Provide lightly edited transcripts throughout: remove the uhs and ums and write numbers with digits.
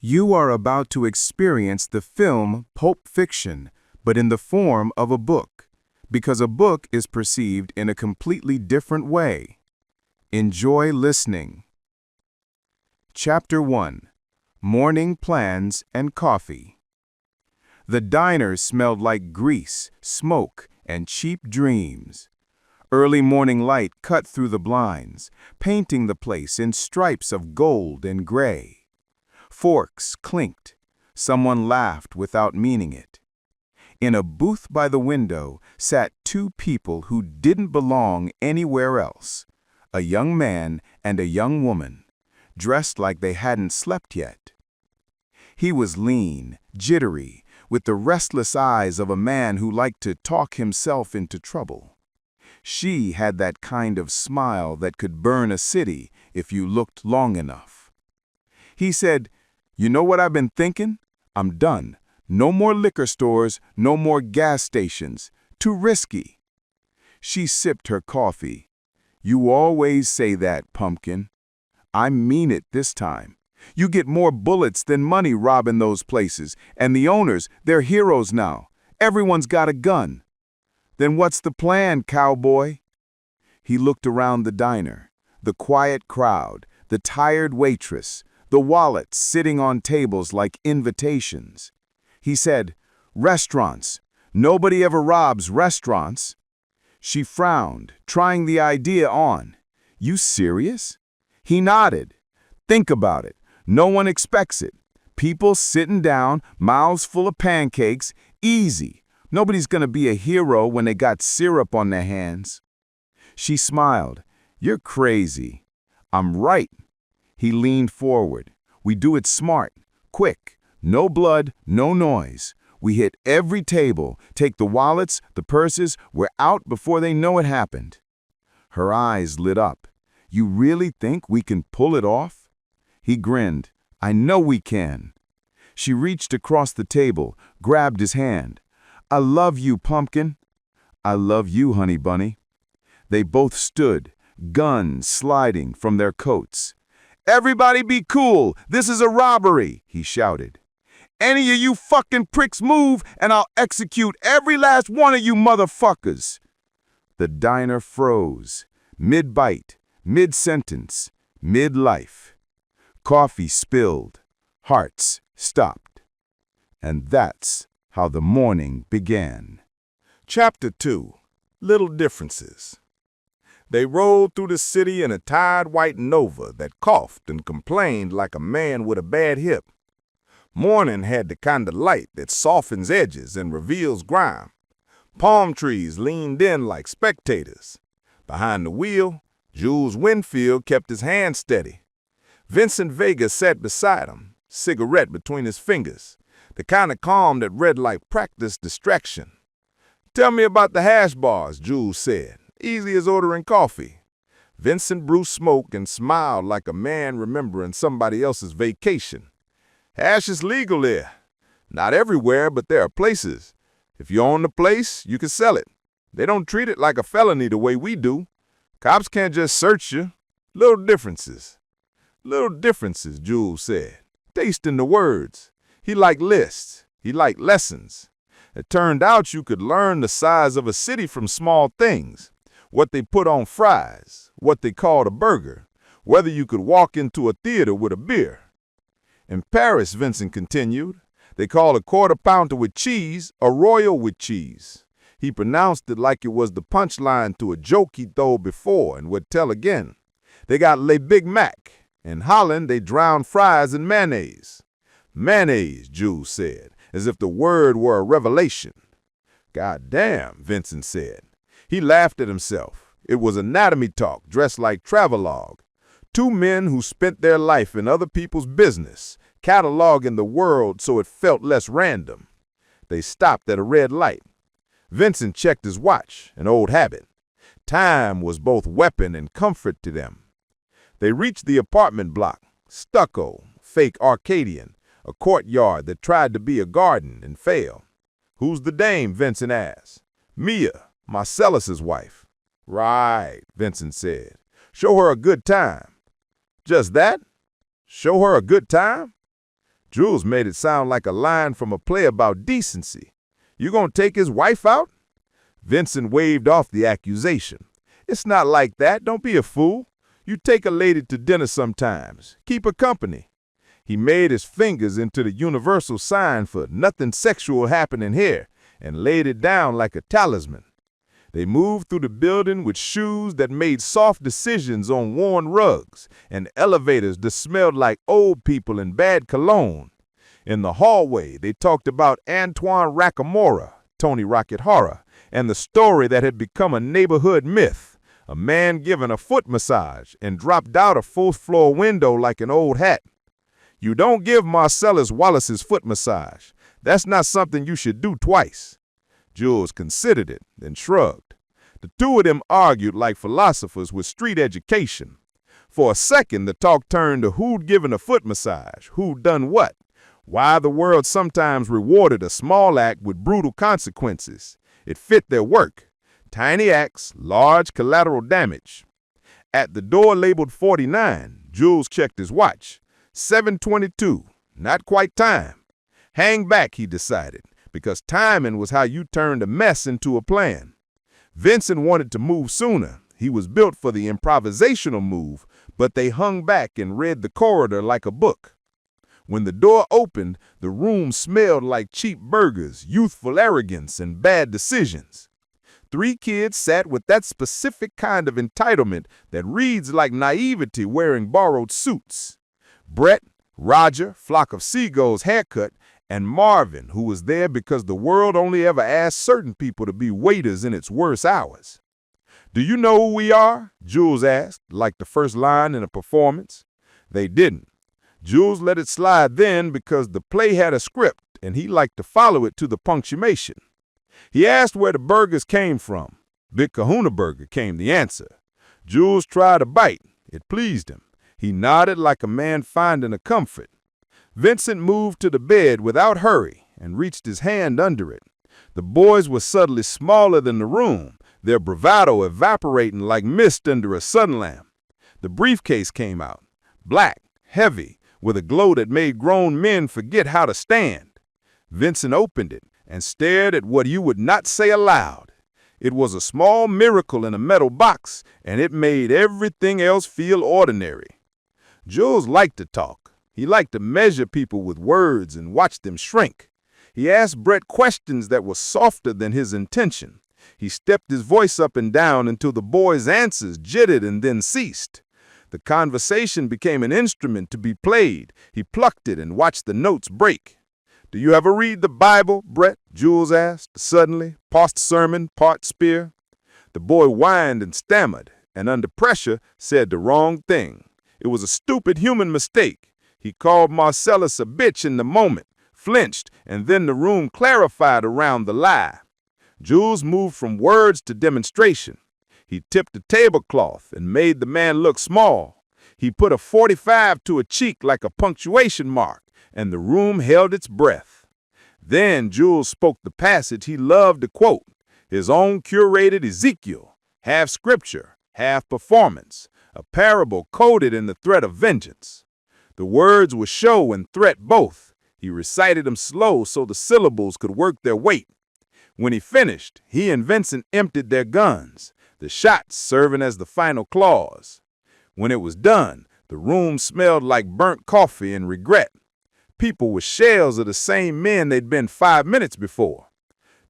You are about to experience the film Pulp Fiction, but in the form of a book, because a book is perceived in a completely different way. Enjoy listening. Chapter 1. Morning Plans and Coffee. The diner smelled like grease, smoke, and cheap dreams. Early morning light cut through the blinds, painting the place in stripes of gold and gray. Forks clinked. Someone laughed without meaning it. In a booth by the window sat two people who didn't belong anywhere else, a young man and a young woman, dressed like they hadn't slept yet. He was lean, jittery, with the restless eyes of a man who liked to talk himself into trouble. She had that kind of smile that could burn a city if you looked long enough. He said, "You know what I've been thinking? I'm done. No more liquor stores, no more gas stations. Too risky." She sipped her coffee. "You always say that, pumpkin." "I mean it this time. You get more bullets than money robbing those places, and the owners, they're heroes now. Everyone's got a gun." "Then what's the plan, cowboy?" He looked around the diner, the quiet crowd, the tired waitress, the wallets sitting on tables like invitations. He said, "Restaurants. Nobody ever robs restaurants." She frowned, trying the idea on. "You serious?" He nodded. "Think about it. No one expects it. People sitting down, mouths full of pancakes, easy. Nobody's gonna be a hero when they got syrup on their hands." She smiled. "You're crazy." "I'm right." He leaned forward. "We do it smart, quick, no blood, no noise. We hit every table, take the wallets, the purses, we're out before they know it happened." Her eyes lit up. "You really think we can pull it off?" He grinned. "I know we can." She reached across the table, grabbed his hand. "I love you, pumpkin." "I love you, honey bunny." They both stood, guns sliding from their coats. "Everybody be cool. This is a robbery," he shouted. "Any of you fucking pricks move, and I'll execute every last one of you motherfuckers." The diner froze, mid-bite, mid-sentence, mid-life. Coffee spilled. Hearts stopped. And that's how the morning began. Chapter 2. Little Differences. They rolled through the city in a tired white Nova that coughed and complained like a man with a bad hip. Morning had the kind of light that softens edges and reveals grime. Palm trees leaned in like spectators. Behind the wheel, Jules Winfield kept his hand steady. Vincent Vega sat beside him, cigarette between his fingers, the kind of calm that read like practice distraction. "Tell me about the hash bars," Jules said, easy as ordering coffee. Vincent blew smoke and smiled like a man remembering somebody else's vacation. "Hash is legal here. Not everywhere, but there are places. If you own the place, you can sell it. They don't treat it like a felony the way we do. Cops can't just search you. Little differences." "Little differences," Jules said, tasting the words. He liked lists. He liked lessons. It turned out you could learn the size of a city from small things, what they put on fries, what they called a burger, whether you could walk into a theater with a beer. "In Paris," Vincent continued, "they call a quarter pounder with cheese a royal with cheese." He pronounced it like it was the punchline to a joke he'd told before and would tell again. "They got Le Big Mac. In Holland, they drown fries in mayonnaise." "Mayonnaise," Jules said, as if the word were a revelation. "God damn," Vincent said. He laughed at himself. It was anatomy talk dressed like travelogue. Two men who spent their life in other people's business, cataloging the world so it felt less random. They stopped at a red light. Vincent checked his watch, an old habit. Time was both weapon and comfort to them. They reached the apartment block, stucco, fake Arcadian, a courtyard that tried to be a garden and failed. "Who's the dame?" Vincent asked. "Mia, Marcellus's wife." "Right," Vincent said. "Show her a good time." "Just that? Show her a good time?" Jules made it sound like a line from a play about decency. You gonna take his wife out? Vincent waved off the accusation. It's not like that. Don't be a fool. You take a lady to dinner sometimes. Keep her company. He made his fingers into the universal sign for nothing sexual happening here and laid it down like a talisman. They moved through the building with shoes that made soft decisions on worn rugs and elevators that smelled like old people and bad cologne. In the hallway, they talked about Antoine Racamora, Tony Rocket Horror, and the story that had become a neighborhood myth, a man given a foot massage and dropped out a fourth-floor window like an old hat. You don't give Marcellus Wallace's foot massage. That's not something you should do twice. Jules considered it, then shrugged. The two of them argued like philosophers with street education. For a second, the talk turned to who'd given a foot massage, who'd done what, why the world sometimes rewarded a small act with brutal consequences. It fit their work. Tiny acts, large collateral damage. At the door labeled 49, Jules checked his watch. 7:22, not quite time. Hang back, he decided, because timing was how you turned a mess into a plan. Vincent wanted to move sooner. He was built for the improvisational move, but they hung back and read the corridor like a book. When the door opened, the room smelled like cheap burgers, youthful arrogance, and bad decisions. 3 kids sat with that specific kind of entitlement that reads like naivety wearing borrowed suits. Brett, Roger, Flock of Seagulls haircut, and Marvin, who was there because the world only ever asked certain people to be waiters in its worst hours. Do you know who we are? Jules asked, like the first line in a performance. They didn't. Jules let it slide then because the play had a script and he liked to follow it to the punctuation. He asked where the burgers came from. Big Kahuna Burger came the answer. Jules tried a bite. It pleased him. He nodded like a man finding a comfort. Vincent moved to the bed without hurry and reached his hand under it. The boys were subtly smaller than the room, their bravado evaporating like mist under a sun lamp. The briefcase came out, black, heavy, with a glow that made grown men forget how to stand. Vincent opened it and stared at what you would not say aloud. It was a small miracle in a metal box, and it made everything else feel ordinary. Jules liked to talk. He liked to measure people with words and watch them shrink. He asked Brett questions that were softer than his intention. He stepped his voice up and down until the boys' answers jittered and then ceased. The conversation became an instrument to be played. He plucked it and watched the notes break. Do you ever read the Bible, Brett? Jules asked, suddenly, part sermon, part spear. The boy whined and stammered, and under pressure said the wrong thing. It was a stupid human mistake. He called Marcellus a bitch in the moment, flinched, and then the room clarified around the lie. Jules moved from words to demonstration. He tipped a tablecloth and made the man look small. He put a 45 to a cheek like a punctuation mark, and the room held its breath. Then Jules spoke the passage he loved to quote, his own curated Ezekiel, half scripture, half performance, a parable coded in the threat of vengeance. The words were show and threat both. He recited them slow so the syllables could work their weight. When he finished, he and Vincent emptied their guns, the shots serving as the final clause. When it was done, the room smelled like burnt coffee and regret. People were shells of the same men they'd been 5 minutes before.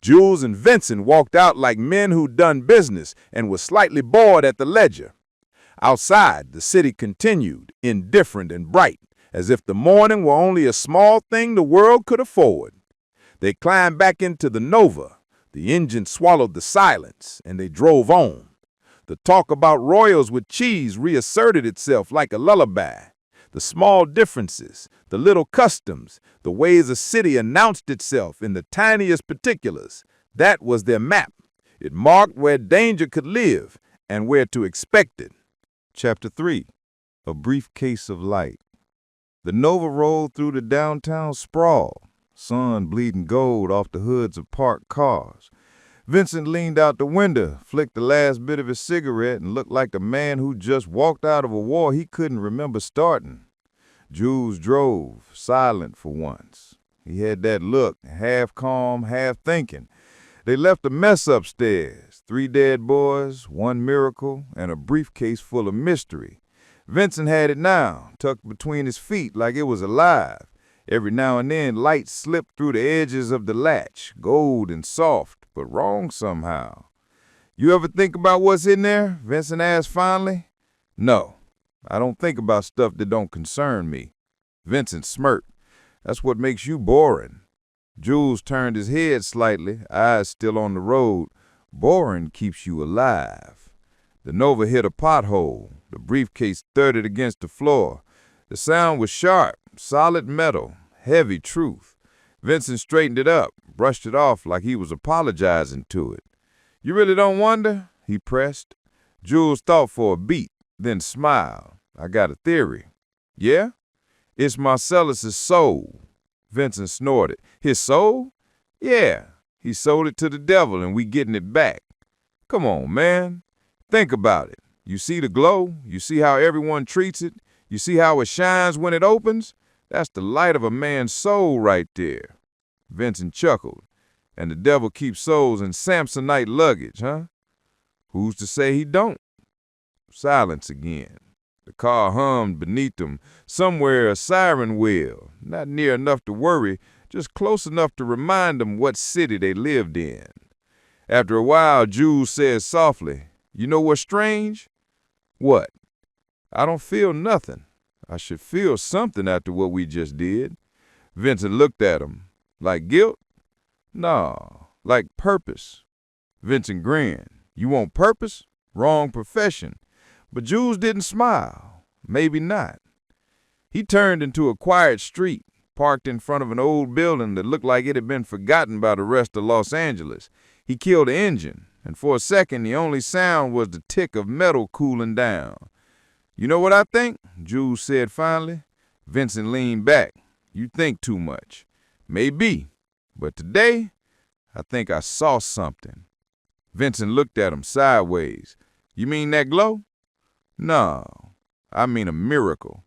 Jules and Vincent walked out like men who'd done business and were slightly bored at the ledger. Outside, the city continued, indifferent and bright, as if the morning were only a small thing the world could afford. They climbed back into the Nova. The engine swallowed the silence, and they drove on. The talk about Royals with cheese reasserted itself like a lullaby. The small differences, the little customs, the ways a city announced itself in the tiniest particulars, that was their map. It marked where danger could live and where to expect it. Chapter 3, A Brief Case of Light. The Nova rolled through the downtown sprawl, sun bleeding gold off the hoods of parked cars. Vincent leaned out the window, flicked the last bit of his cigarette, and looked like a man who just walked out of a war he couldn't remember starting. Jules drove, silent for once. He had that look, half calm, half thinking. They left a mess upstairs, 3 dead boys, 1 miracle, and a briefcase full of mystery. Vincent had it now, tucked between his feet like it was alive. Every now and then, light slipped through the edges of the latch, gold and soft, but wrong somehow. "You ever think about what's in there?" Vincent asked finally. "No, I don't think about stuff that don't concern me." Vincent smirked. "That's what makes you boring." Jules turned his head slightly, eyes still on the road. "Boring keeps you alive." The Nova hit a pothole. The briefcase thudded against the floor. The sound was sharp, solid metal, heavy truth. Vincent straightened it up, brushed it off like he was apologizing to it. "You really don't wonder?" he pressed. Jules thought for a beat, then smiled. "I got a theory." "Yeah?" "It's Marcellus's soul." Vincent snorted. "His soul?" "Yeah. He sold it to the devil and we getting it back." "Come on, man. Think about it. You see the glow? You see how everyone treats it? You see how it shines when it opens? That's the light of a man's soul right there." Vincent chuckled. "And the devil keeps souls in Samsonite luggage, huh?" "Who's to say he don't?" Silence again. The car hummed beneath them. Somewhere a siren wheel, not near enough to worry, just close enough to remind them what city they lived in. After a while, Jules said softly, "You know what's strange?" "What?" "I don't feel nothing. I should feel something after what we just did." Vincent looked at him. "Like guilt?" "No, like purpose." Vincent grinned. "You want purpose? Wrong profession." But Jules didn't smile. Maybe not. He turned into a quiet street, parked in front of an old building that looked like it had been forgotten by the rest of Los Angeles. He killed the engine, and for a second the only sound was the tick of metal cooling down. "You know what I think?" Jules said finally. Vincent leaned back. "You think too much." "Maybe. But today, I think I saw something." Vincent looked at him sideways. "You mean that glow?" "No, I mean a miracle."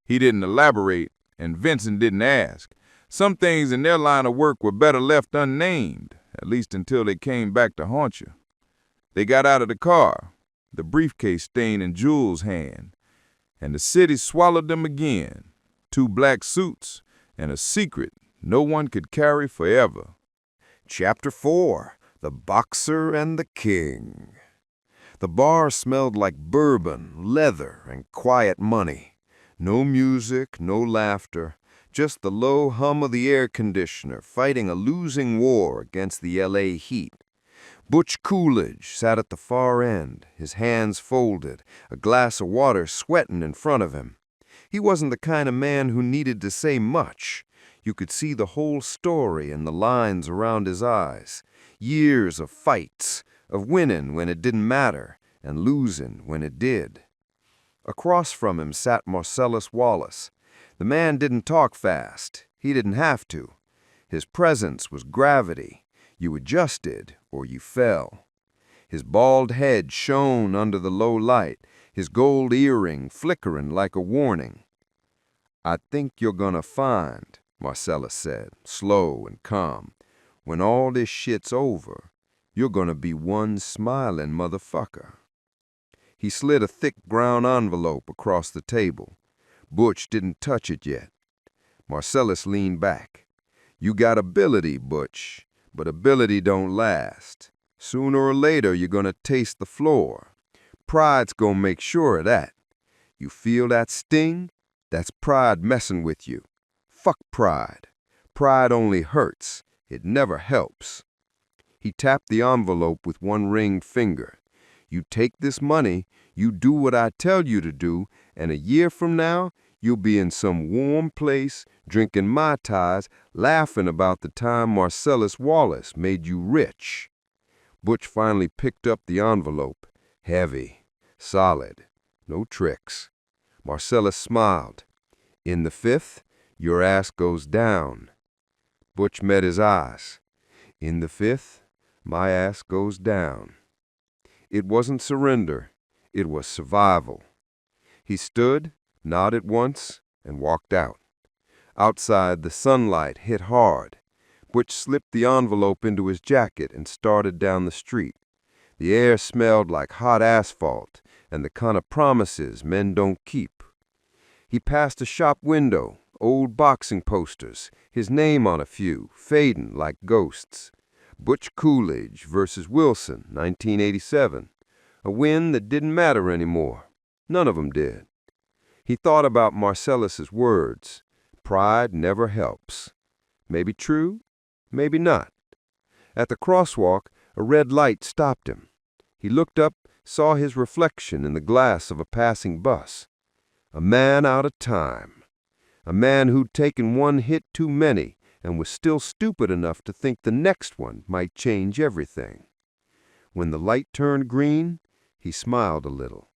He didn't elaborate, and Vincent didn't ask. Some things in their line of work were better left unnamed, at least until they came back to haunt you. They got out of the car, the briefcase staying in Jules' hand, and the city swallowed them again. 2 black suits and a secret no one could carry forever. Chapter 4: The Boxer and the King. The bar smelled like bourbon, leather, and quiet money. No music, no laughter, just the low hum of the air conditioner fighting a losing war against the L.A. heat. Butch Coolidge sat at the far end, his hands folded, a glass of water sweating in front of him. He wasn't the kind of man who needed to say much. You could see the whole story in the lines around his eyes. Years of fights, of winning when it didn't matter, and losing when it did. Across from him sat Marcellus Wallace. The man didn't talk fast. He didn't have to. His presence was gravity. You adjusted or you fell. His bald head shone under the low light, his gold earring flickering like a warning. "I think you're gonna find," Marcellus said, slow and calm, "when all this shit's over, you're gonna be one smiling motherfucker." He slid a thick brown envelope across the table. Butch didn't touch it yet. Marcellus leaned back. "You got ability, Butch, but ability don't last. Sooner or later, you're gonna taste the floor. Pride's gonna make sure of that. You feel that sting? That's pride messing with you. Fuck pride. Pride only hurts. It never helps." He tapped the envelope with one ringed finger. "You take this money, you do what I tell you to do, and a year from now, you'll be in some warm place, drinking Mai Tais, laughing about the time Marcellus Wallace made you rich." Butch finally picked up the envelope. Heavy, solid, no tricks. Marcellus smiled. "In the 5th, your ass goes down." Butch met his eyes. "In the 5th, my ass goes down." It wasn't surrender. It was survival. He stood, nodded once, and walked out. Outside, the sunlight hit hard. Butch slipped the envelope into his jacket and started down the street. The air smelled like hot asphalt and the kind of promises men don't keep. He passed a shop window, old boxing posters, his name on a few, fading like ghosts. Butch Coolidge versus Wilson, 1987. A win that didn't matter anymore. None of them did. He thought about Marcellus's words. Pride never helps. Maybe true, maybe not. At the crosswalk, a red light stopped him. He looked up, saw his reflection in the glass of a passing bus. A man out of time. A man who'd taken one hit too many and was still stupid enough to think the next one might change everything. When the light turned green, he smiled a little.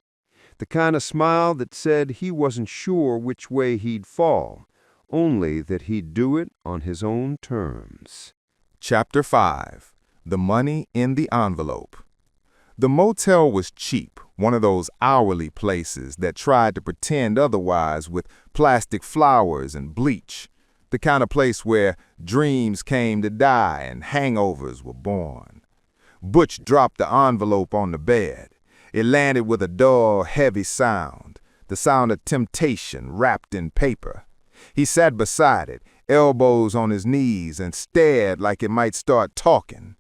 The kind of smile that said he wasn't sure which way he'd fall, only that he'd do it on his own terms. Chapter 5. The Money in the Envelope. The motel was cheap, one of those hourly places that tried to pretend otherwise with plastic flowers and bleach, the kind of place where dreams came to die and hangovers were born. Butch dropped the envelope on the bed. It landed with a dull, heavy sound, the sound of temptation wrapped in paper. He sat beside it, elbows on his knees, and stared like it might start talking.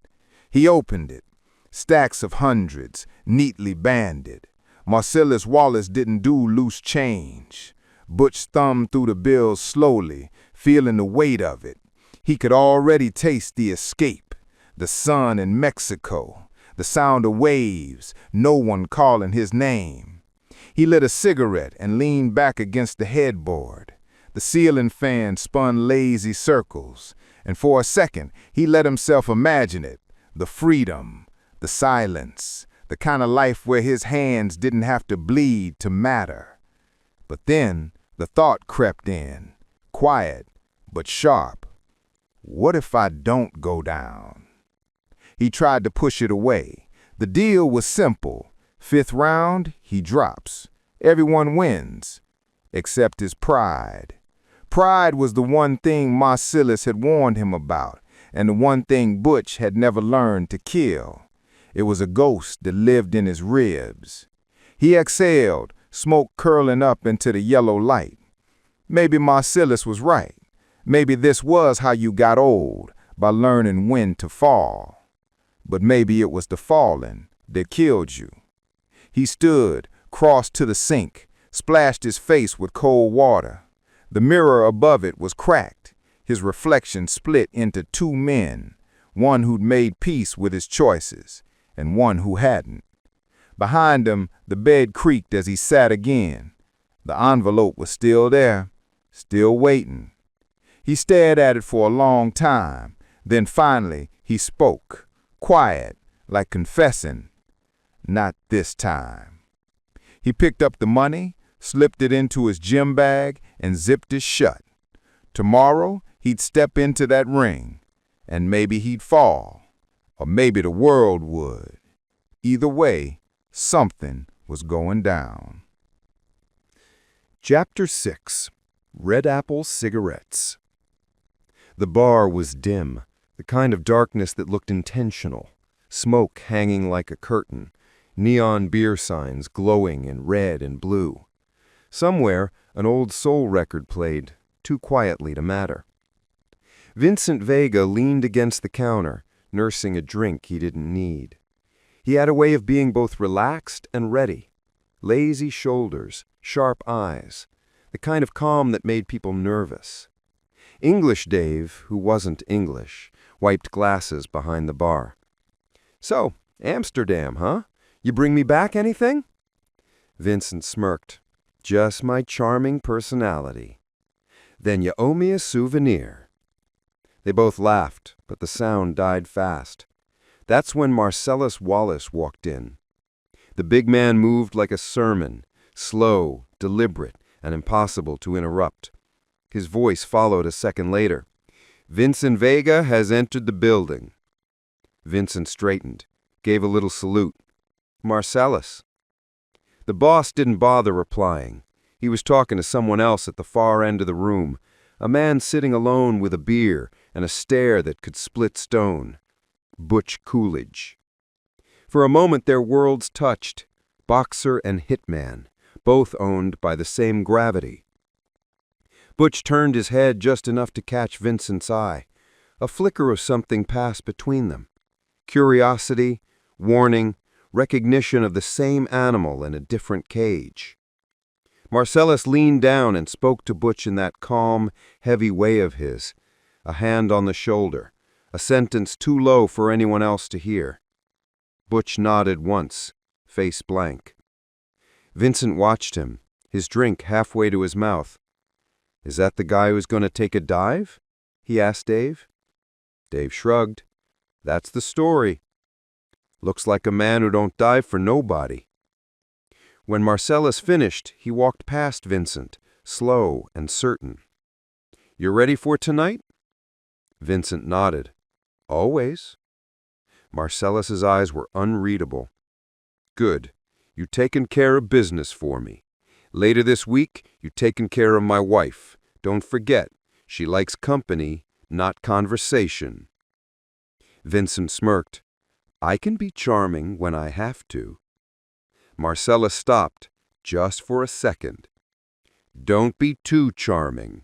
He opened it. Stacks of hundreds, neatly banded. Marcellus Wallace didn't do loose change. Butch thumbed through the bills slowly, feeling the weight of it. He could already taste the escape, the sun in Mexico, the sound of waves, no one calling his name. He lit a cigarette and leaned back against the headboard. The ceiling fan spun lazy circles, and for a second he let himself imagine it, the freedom, the silence, the kind of life where his hands didn't have to bleed to matter. But then the thought crept in, quiet but sharp. What if I don't go down? He tried to push it away. The deal was simple. 5th round, he drops. Everyone wins, except his pride. Pride was the one thing Marcellus had warned him about, and the one thing Butch had never learned to kill. It was a ghost that lived in his ribs. He exhaled, smoke curling up into the yellow light. Maybe Marcellus was right. Maybe this was how you got old, by learning when to fall. But maybe it was the falling that killed you. He stood, crossed to the sink, splashed his face with cold water. The mirror above it was cracked, his reflection split into 2 men, one who'd made peace with his choices, and one who hadn't. Behind him, the bed creaked as he sat again. The envelope was still there, still waiting. He stared at it for a long time. Then finally he spoke, quiet, like confessing. Not this time. He picked up the money, slipped it into his gym bag, and zipped it shut. Tomorrow he'd step into that ring, and maybe he'd fall. Or maybe the world would. Either way, something was going down. Chapter 6. Red Apple Cigarettes. The bar was dim, the kind of darkness that looked intentional. Smoke hanging like a curtain, neon beer signs glowing in red and blue. Somewhere, an old soul record played, too quietly to matter. Vincent Vega leaned against the counter, nursing a drink he didn't need. He had a way of being both relaxed and ready. Lazy shoulders, sharp eyes, the kind of calm that made people nervous. English Dave, who wasn't English, wiped glasses behind the bar. "So, Amsterdam, huh? You bring me back anything?" Vincent smirked. "Just my charming personality." "Then you owe me a souvenir." They both laughed, but the sound died fast. That's when Marcellus Wallace walked in. The big man moved like a sermon, slow, deliberate, and impossible to interrupt. His voice followed a second later. "Vincent Vega has entered the building." Vincent straightened, gave a little salute. "Marcellus." The boss didn't bother replying. He was talking to someone else at the far end of the room, a man sitting alone with a beer and a stare that could split stone. Butch Coolidge. For a moment their worlds touched, boxer and hitman, both owned by the same gravity. Butch turned his head just enough to catch Vincent's eye. A flicker of something passed between them. Curiosity, warning, recognition of the same animal in a different cage. Marcellus leaned down and spoke to Butch in that calm, heavy way of his, a hand on the shoulder, a sentence too low for anyone else to hear. Butch nodded once, face blank. Vincent watched him, his drink halfway to his mouth. "Is that the guy who's going to take a dive?" he asked Dave. Dave shrugged. "That's the story. Looks like a man who don't dive for nobody." When Marcellus finished, he walked past Vincent, slow and certain. "You ready for tonight?" Vincent nodded. "Always." Marcellus's eyes were unreadable. "Good. You taken care of business for me. Later this week, you taken care of my wife. Don't forget, she likes company, not conversation." Vincent smirked. "I can be charming when I have to." Marcellus stopped, just for a second. "Don't be too charming."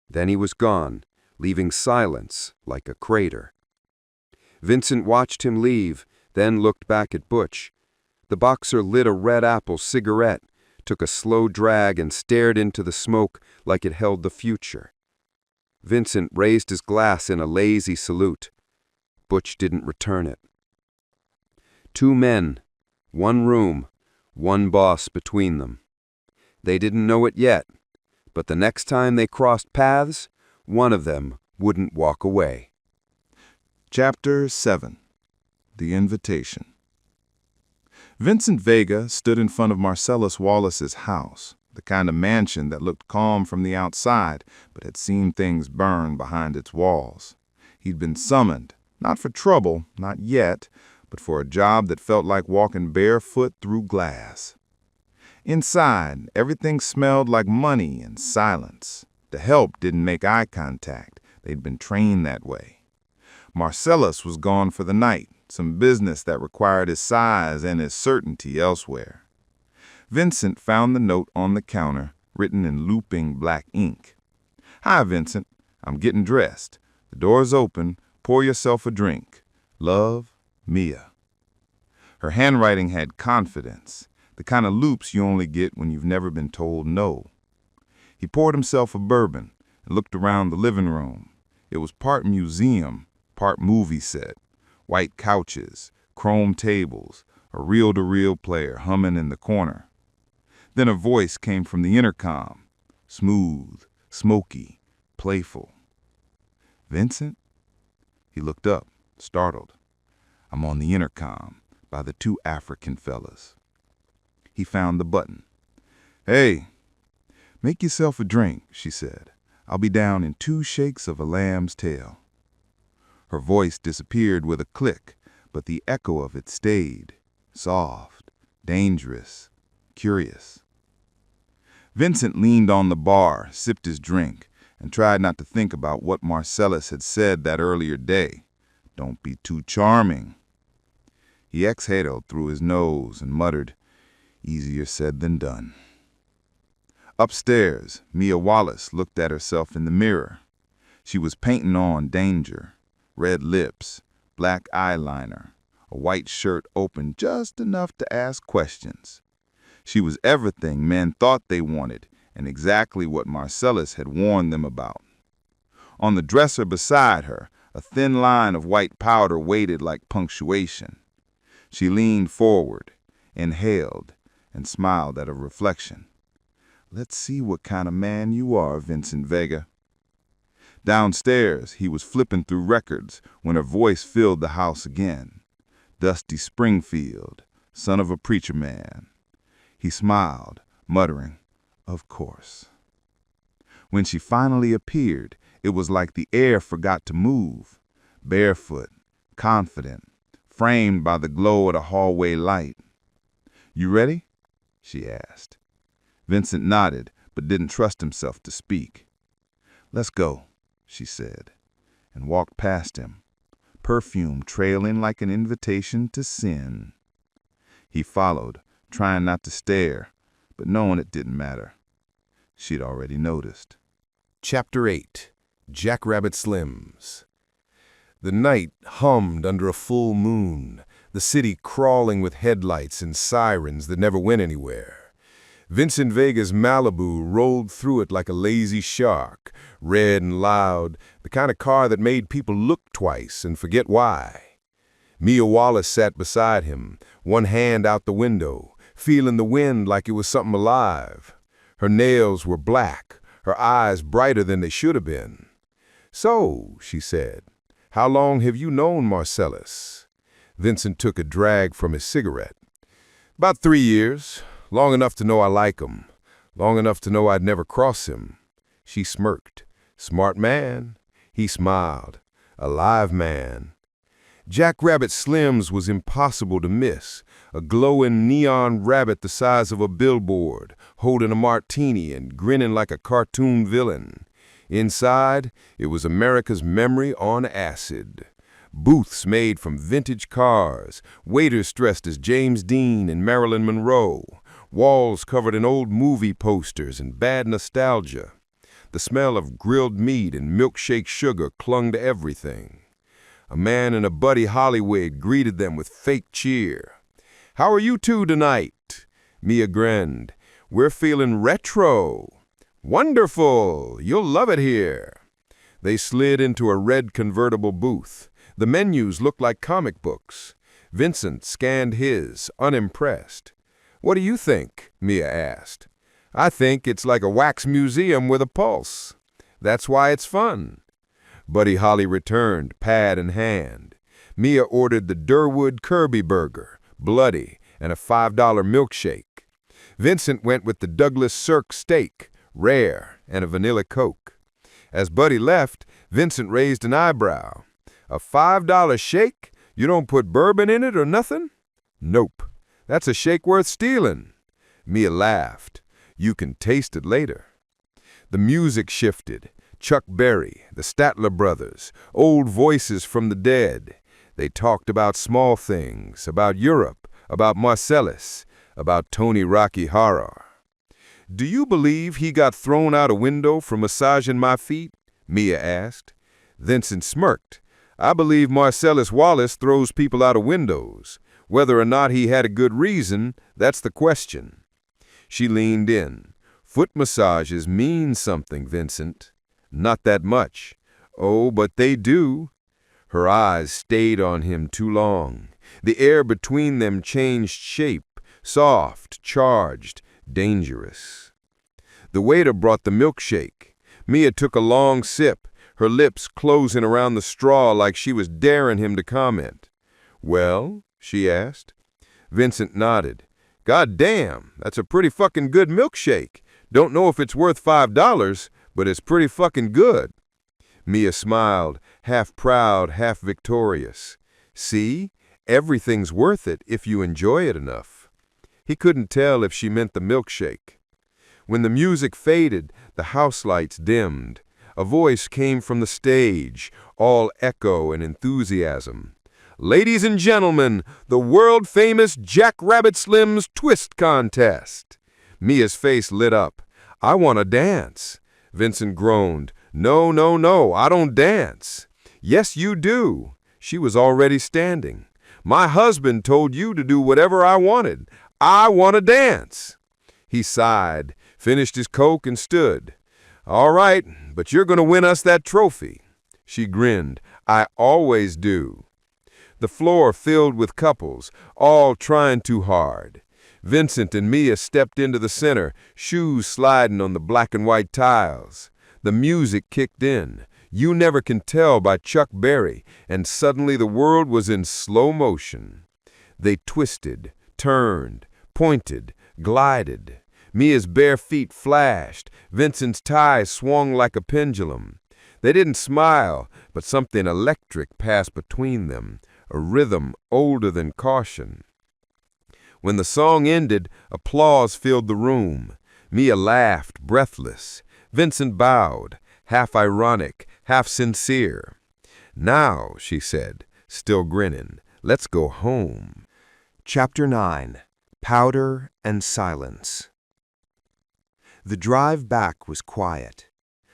Then he was gone, leaving silence like a crater. Vincent watched him leave, then looked back at Butch. The boxer lit a red apple cigarette, took a slow drag and stared into the smoke like it held the future. Vincent raised his glass in a lazy salute. Butch didn't return it. Two men, one room, one boss between them. They didn't know it yet, but the next time they crossed paths, one of them wouldn't walk away. Chapter 7. The Invitation. Vincent Vega stood in front of Marcellus Wallace's house, the kind of mansion that looked calm from the outside but had seen things burn behind its walls. He'd been summoned, not for trouble, not yet, but for a job that felt like walking barefoot through glass. Inside, everything smelled like money and silence. The help didn't make eye contact. They'd been trained that way. Marcellus was gone for the night, some business that required his size and his certainty elsewhere. Vincent found the note on the counter, written in looping black ink. "Hi, Vincent. I'm getting dressed. The door's open. Pour yourself a drink. Love, Mia." Her handwriting had confidence, the kind of loops you only get when you've never been told no. He poured himself a bourbon and looked around the living room. It was part museum, part movie set. White couches, chrome tables, a reel-to-reel player humming in the corner. Then a voice came from the intercom, smooth, smoky, playful. "Vincent?" He looked up, startled. "I'm on the intercom, by the two African fellas." He found the button. "Hey, make yourself a drink," she said. "I'll be down in 2 shakes of a lamb's tail." Her voice disappeared with a click, but the echo of it stayed, soft, dangerous, curious. Vincent leaned on the bar, sipped his drink, and tried not to think about what Marcellus had said that earlier day. Don't be too charming. He exhaled through his nose and muttered, easier said than done. Upstairs, Mia Wallace looked at herself in the mirror. She was painting on danger. Red lips, black eyeliner, a white shirt open just enough to ask questions. She was everything men thought they wanted and exactly what Marcellus had warned them about. On the dresser beside her, a thin line of white powder waited like punctuation. She leaned forward, inhaled, and smiled at her reflection. "Let's see what kind of man you are, Vincent Vega." Downstairs, he was flipping through records when her voice filled the house again. Dusty Springfield, son of a preacher man. He smiled, muttering, "Of course." When she finally appeared, it was like the air forgot to move. Barefoot, confident, framed by the glow of the hallway light. "You ready?" she asked. Vincent nodded, but didn't trust himself to speak. "Let's go," she said, and walked past him, perfume trailing like an invitation to sin. He followed, trying not to stare, but knowing it didn't matter. She'd already noticed. Chapter 8. Jackrabbit Slims. The night hummed under a full moon, the city crawling with headlights and sirens that never went anywhere. Vincent Vega's Malibu rolled through it like a lazy shark, red and loud, the kind of car that made people look twice and forget why. Mia Wallace sat beside him, one hand out the window, feeling the wind like it was something alive. Her nails were black, her eyes brighter than they should have been. "So," she said, "how long have you known Marcellus?" Vincent took a drag from his cigarette. "About 3 years. Long enough to know I like him. Long enough to know I'd never cross him." She smirked. "Smart man." He smiled. "A live man." Jackrabbit Slims was impossible to miss, a glowing neon rabbit the size of a billboard, holding a martini and grinning like a cartoon villain. Inside, it was America's memory on acid. Booths made from vintage cars, waiters dressed as James Dean and Marilyn Monroe, walls covered in old movie posters and bad nostalgia. The smell of grilled meat and milkshake sugar clung to everything. A man in a Buddy Holly wig greeted them with fake cheer. "How are you two tonight?" Mia grinned. "We're feeling retro." "Wonderful! You'll love it here." They slid into a red convertible booth. The menus looked like comic books. Vincent scanned his, unimpressed. "What do you think?" Mia asked. "I think it's like a wax museum with a pulse. That's why it's fun." Buddy Holly returned, pad in hand. Mia ordered the Durwood Kirby burger, bloody, and a $5 milkshake. Vincent went with the Douglas Sirk steak, rare, and a vanilla Coke. As Buddy left, Vincent raised an eyebrow. "A $5 shake? You don't put bourbon in it or nothing?" "Nope. That's a shake worth stealing." Mia laughed. "You can taste it later." The music shifted. Chuck Berry, the Statler Brothers, old voices from the dead. They talked about small things, about Europe, about Marcellus, about Tony Rocky Horror. "Do you believe he got thrown out a window for massaging my feet?" Mia asked. Vincent smirked. "I believe Marcellus Wallace throws people out of windows. Whether or not he had a good reason, that's the question." She leaned in. "Foot massages mean something, Vincent." "Not that much." "Oh, but they do." Her eyes stayed on him too long. The air between them changed shape, soft, charged, dangerous. The waiter brought the milkshake. Mia took a long sip, her lips closing around the straw like she was daring him to comment. "Well?" she asked. Vincent nodded. "God damn, that's a pretty fucking good milkshake. Don't know if it's worth $5, but it's pretty fucking good." Mia smiled, half proud, half victorious. "See? Everything's worth it if you enjoy it enough." He couldn't tell if she meant the milkshake. When the music faded, the house lights dimmed. A voice came from the stage, all echo and enthusiasm. "Ladies and gentlemen, the world-famous Jackrabbit Slims Twist Contest." Mia's face lit up. "I want to dance." Vincent groaned. "No, no, no, I don't dance." "Yes, you do." She was already standing. "My husband told you to do whatever I wanted. I want to dance." He sighed, finished his Coke, and stood. "All right, but you're going to win us that trophy." She grinned. "I always do." The floor filled with couples, all trying too hard. Vincent and Mia stepped into the center, shoes sliding on the black and white tiles. The music kicked in. You Never Can Tell by Chuck Berry, and suddenly the world was in slow motion. They twisted, turned, pointed, glided. Mia's bare feet flashed. Vincent's tie swung like a pendulum. They didn't smile, but something electric passed between them, a rhythm older than caution. When the song ended, applause filled the room. Mia laughed, breathless. Vincent bowed, half ironic, half sincere. "Now," she said, still grinning, "let's go home." Chapter 9. Powder and Silence. The drive back was quiet,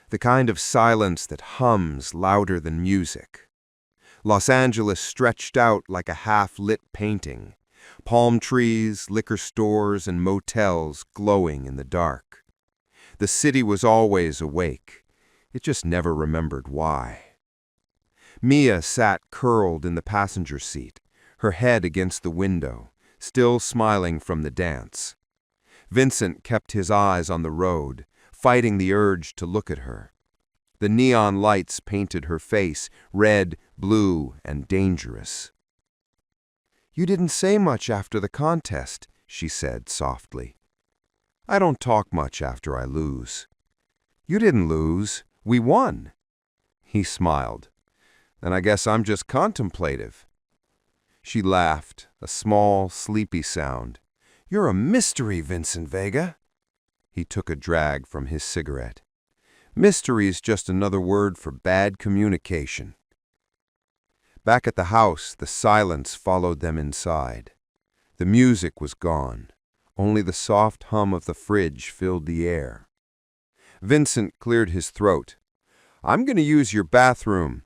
the kind of silence that hums louder than music. Los Angeles stretched out like a half-lit painting, palm trees, liquor stores, and motels glowing in the dark. The city was always awake. It just never remembered why. Mia sat curled in the passenger seat, her head against the window, still smiling from the dance. Vincent kept his eyes on the road, fighting the urge to look at her. The neon lights painted her face red, blue, and dangerous. "You didn't say much after the contest," she said softly. "I don't talk much after I lose." "You didn't lose. We won." He smiled. "Then I guess I'm just contemplative." She laughed, a small, sleepy sound. "You're a mystery, Vincent Vega." He took a drag from his cigarette. "Mystery's just another word for bad communication." Back at the house, the silence followed them inside. The music was gone. Only the soft hum of the fridge filled the air. Vincent cleared his throat. "I'm going to use your bathroom."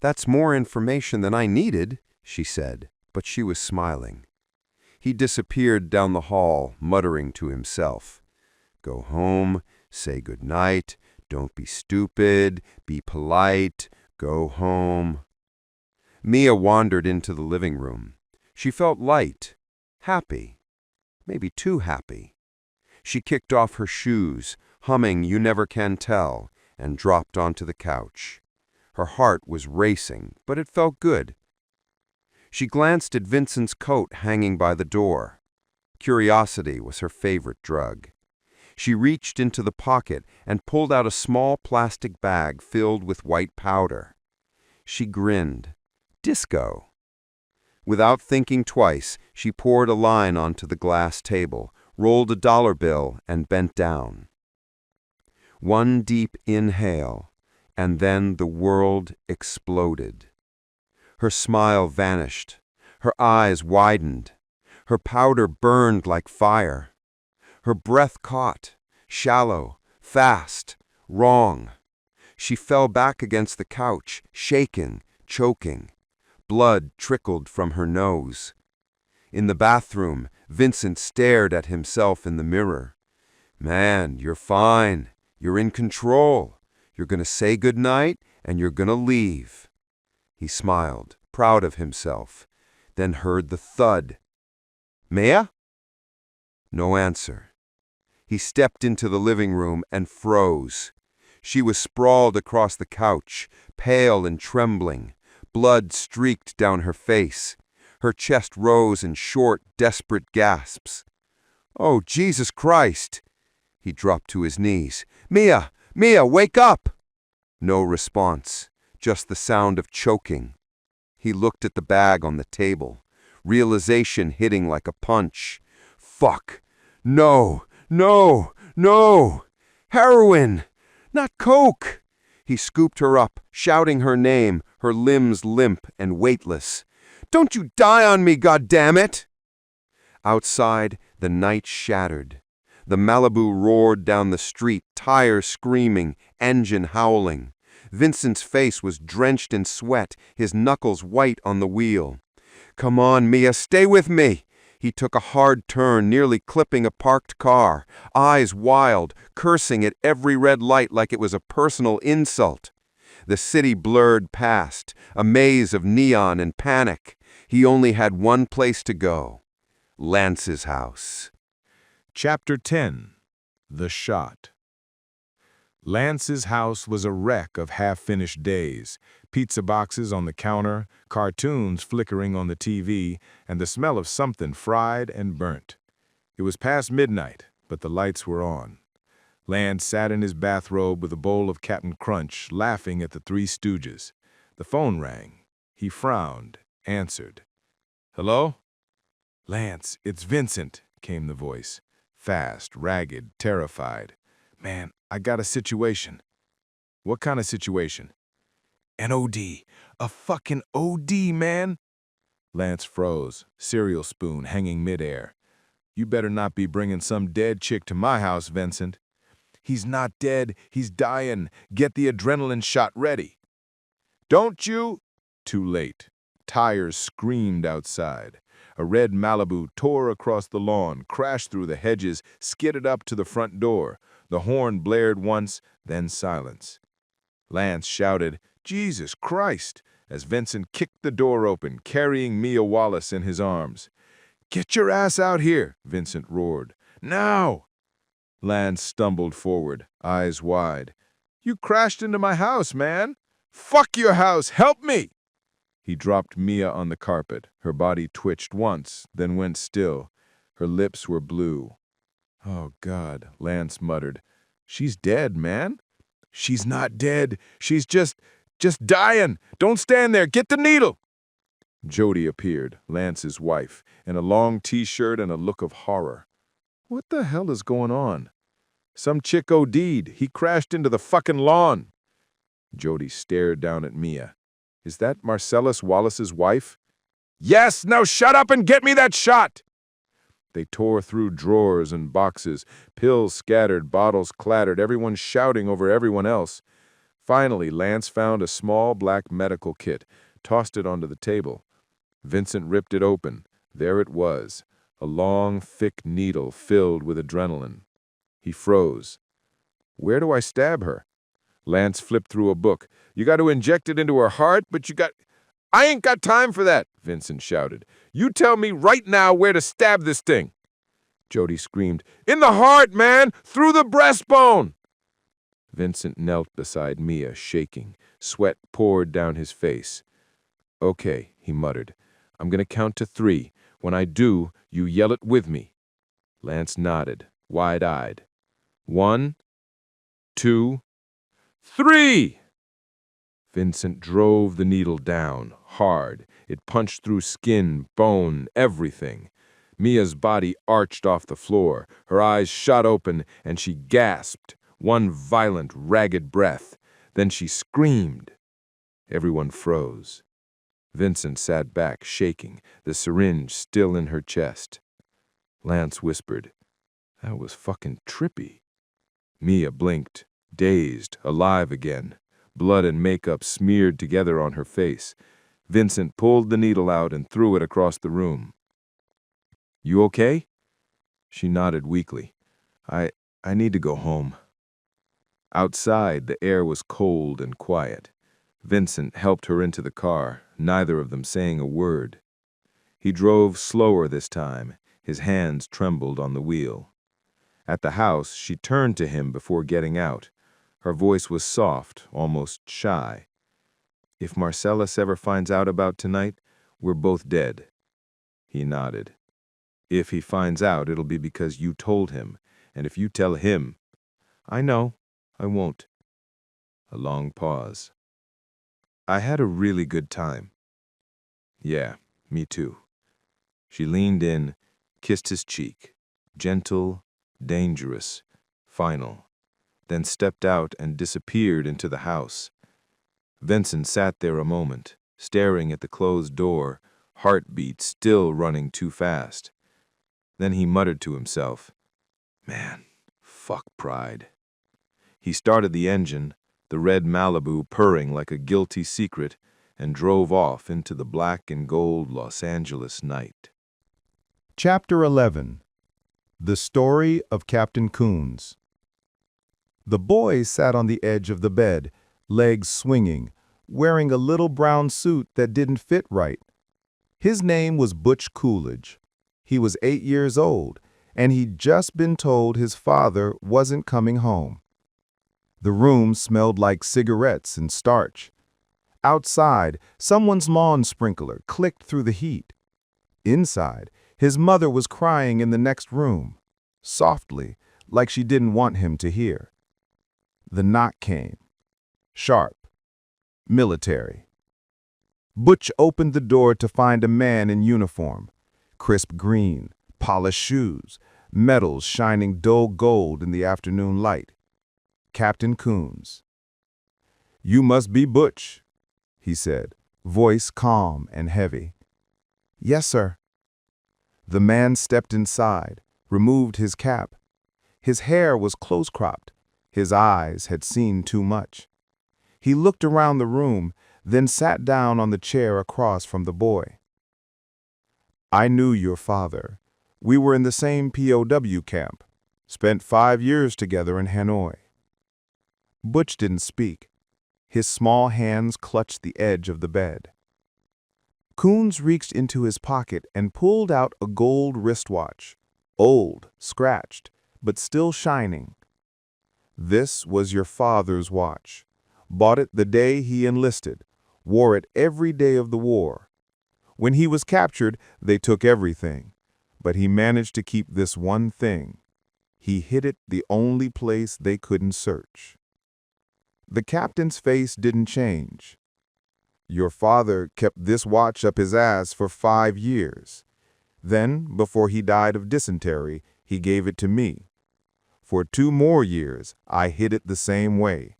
"That's more information than I needed," she said, but she was smiling. He disappeared down the hall, muttering to himself. "Go home, say good night, don't be stupid, be polite, go home." Mia wandered into the living room. She felt light, happy, maybe too happy. She kicked off her shoes, humming You Never Can Tell, and dropped onto the couch. Her heart was racing, but it felt good. She glanced at Vincent's coat hanging by the door. Curiosity was her favorite drug. She reached into the pocket and pulled out a small plastic bag filled with white powder. She grinned. Disco. Without thinking twice, she poured a line onto the glass table, rolled a dollar bill, and bent down. One deep inhale, and then the world exploded. Her smile vanished. Her eyes widened. Her powder burned like fire. Her breath caught, shallow, fast, wrong. She fell back against the couch, shaking, choking. Blood trickled from her nose. In the bathroom, Vincent stared at himself in the mirror. "Man, you're fine. You're in control. You're going to say goodnight, and you're going to leave." He smiled, proud of himself, then heard the thud. "Mia?" No answer. He stepped into the living room and froze. She was sprawled across the couch, pale and trembling. Blood streaked down her face. Her chest rose in short, desperate gasps. "Oh, Jesus Christ!" He dropped to his knees. "Mia! Mia, wake up!" No response, just the sound of choking. He looked at the bag on the table, realization hitting like a punch. Fuck! No! No! No! Heroin! Not coke! He scooped her up, shouting her name, her limbs limp and weightless. "Don't you die on me, goddammit!" Outside, the night shattered. The Malibu roared down the street, tires screaming, engine howling. Vincent's face was drenched in sweat, his knuckles white on the wheel. "Come on, Mia, stay with me!" He took a hard turn, nearly clipping a parked car, eyes wild, cursing at every red light like it was a personal insult. The city blurred past, a maze of neon and panic. He only had one place to go. Lance's house. Chapter 10. The Shot. Lance's house was a wreck of half-finished days, pizza boxes on the counter, cartoons flickering on the TV, and the smell of something fried and burnt. It was past midnight, but the lights were on. Lance sat in his bathrobe with a bowl of Captain Crunch, laughing at the Three Stooges. The phone rang. He frowned, answered. "Hello?" "Lance, it's Vincent," came the voice. Fast, ragged, terrified. Man, I got a situation. What kind of situation? An OD. A fucking OD, man. Lance froze, cereal spoon hanging midair. You better not be bringing some dead chick to my house, Vincent. He's not dead, he's dying. Get the adrenaline shot ready. Don't you? Too late. Tires screamed outside. A red Malibu tore across the lawn, crashed through the hedges, skidded up to the front door. The horn blared once, then silence. Lance shouted, "Jesus Christ!" as Vincent kicked the door open, carrying Mia Wallace in his arms. "Get your ass out here!" Vincent roared. "Now!" Lance stumbled forward, eyes wide. "You crashed into my house, man! Fuck your house! Help me!" He dropped Mia on the carpet. Her body twitched once, then went still. Her lips were blue. "Oh, God," Lance muttered. "She's dead, man." "She's not dead. She's just dying. Don't stand there. Get the needle." Jody appeared, Lance's wife, in a long t-shirt and a look of horror. "What the hell is going on?" "Some chick OD'd. He crashed into the fucking lawn." Jody stared down at Mia. "Is that Marcellus Wallace's wife?" "Yes! Now shut up and get me that shot!" They tore through drawers and boxes. Pills scattered, bottles clattered, everyone shouting over everyone else. Finally, Lance found a small black medical kit, tossed it onto the table. Vincent ripped it open. There it was, a long, thick needle filled with adrenaline. He froze. "Where do I stab her?" Lance flipped through a book. "You got to inject it into her heart, but you got—" "I ain't got time for that," Vincent shouted. "You tell me right now where to stab this thing." Jody screamed, "In the heart, man! Through the breastbone!" Vincent knelt beside Mia, shaking. Sweat poured down his face. "Okay," he muttered. "I'm gonna count to 3. When I do, you yell it with me." Lance nodded, wide-eyed. 1, 2, 3! Vincent drove the needle down, hard. It punched through skin, bone, everything. Mia's body arched off the floor. Her eyes shot open, and she gasped, one violent, ragged breath. Then she screamed. Everyone froze. Vincent sat back, shaking, the syringe still in her chest. Lance whispered, "That was fucking trippy." Mia blinked, dazed, alive again. Blood and makeup smeared together on her face. Vincent pulled the needle out and threw it across the room. "You okay?" She nodded weakly. I need to go home." Outside, the air was cold and quiet. Vincent helped her into the car, neither of them saying a word. He drove slower this time. His hands trembled on the wheel. At the house, she turned to him before getting out. Her voice was soft, almost shy. "If Marcellus ever finds out about tonight, we're both dead." He nodded. "If he finds out, it'll be because you told him, and if you tell him—" "I know. I won't." A long pause. "I had a really good time." "Yeah, me too." She leaned in, kissed his cheek. Gentle, dangerous, final. Then stepped out and disappeared into the house. Vincent sat there a moment, staring at the closed door, heartbeat still running too fast. Then he muttered to himself, "Man, fuck pride." He started the engine, the red Malibu purring like a guilty secret, and drove off into the black and gold Los Angeles night. Chapter 11. The Story of Captain Coons. The boy sat on the edge of the bed, legs swinging, wearing a little brown suit that didn't fit right. His name was Butch Coolidge. He was 8 years old, and he'd just been told his father wasn't coming home. The room smelled like cigarettes and starch. Outside, someone's lawn sprinkler clicked through the heat. Inside, his mother was crying in the next room, softly, like she didn't want him to hear. The knock came. Sharp. Military. Butch opened the door to find a man in uniform. Crisp green, polished shoes, metals shining dull gold in the afternoon light. Captain Coons. "You must be Butch," he said, voice calm and heavy. "Yes, sir." The man stepped inside, removed his cap. His hair was close-cropped. His eyes had seen too much. He looked around the room, then sat down on the chair across from the boy. "I knew your father. We were in the same POW camp. Spent 5 years together in Hanoi." Butch didn't speak. His small hands clutched the edge of the bed. Coons reached into his pocket and pulled out a gold wristwatch, old, scratched, but still shining. "This was your father's watch. Bought it the day he enlisted, wore it every day of the war. When he was captured, they took everything, but he managed to keep this one thing. He hid it the only place they couldn't search." The captain's face didn't change. "Your father kept this watch up his ass for 5 years. Then, before he died of dysentery, he gave it to me. For 2 more years, I hid it the same way.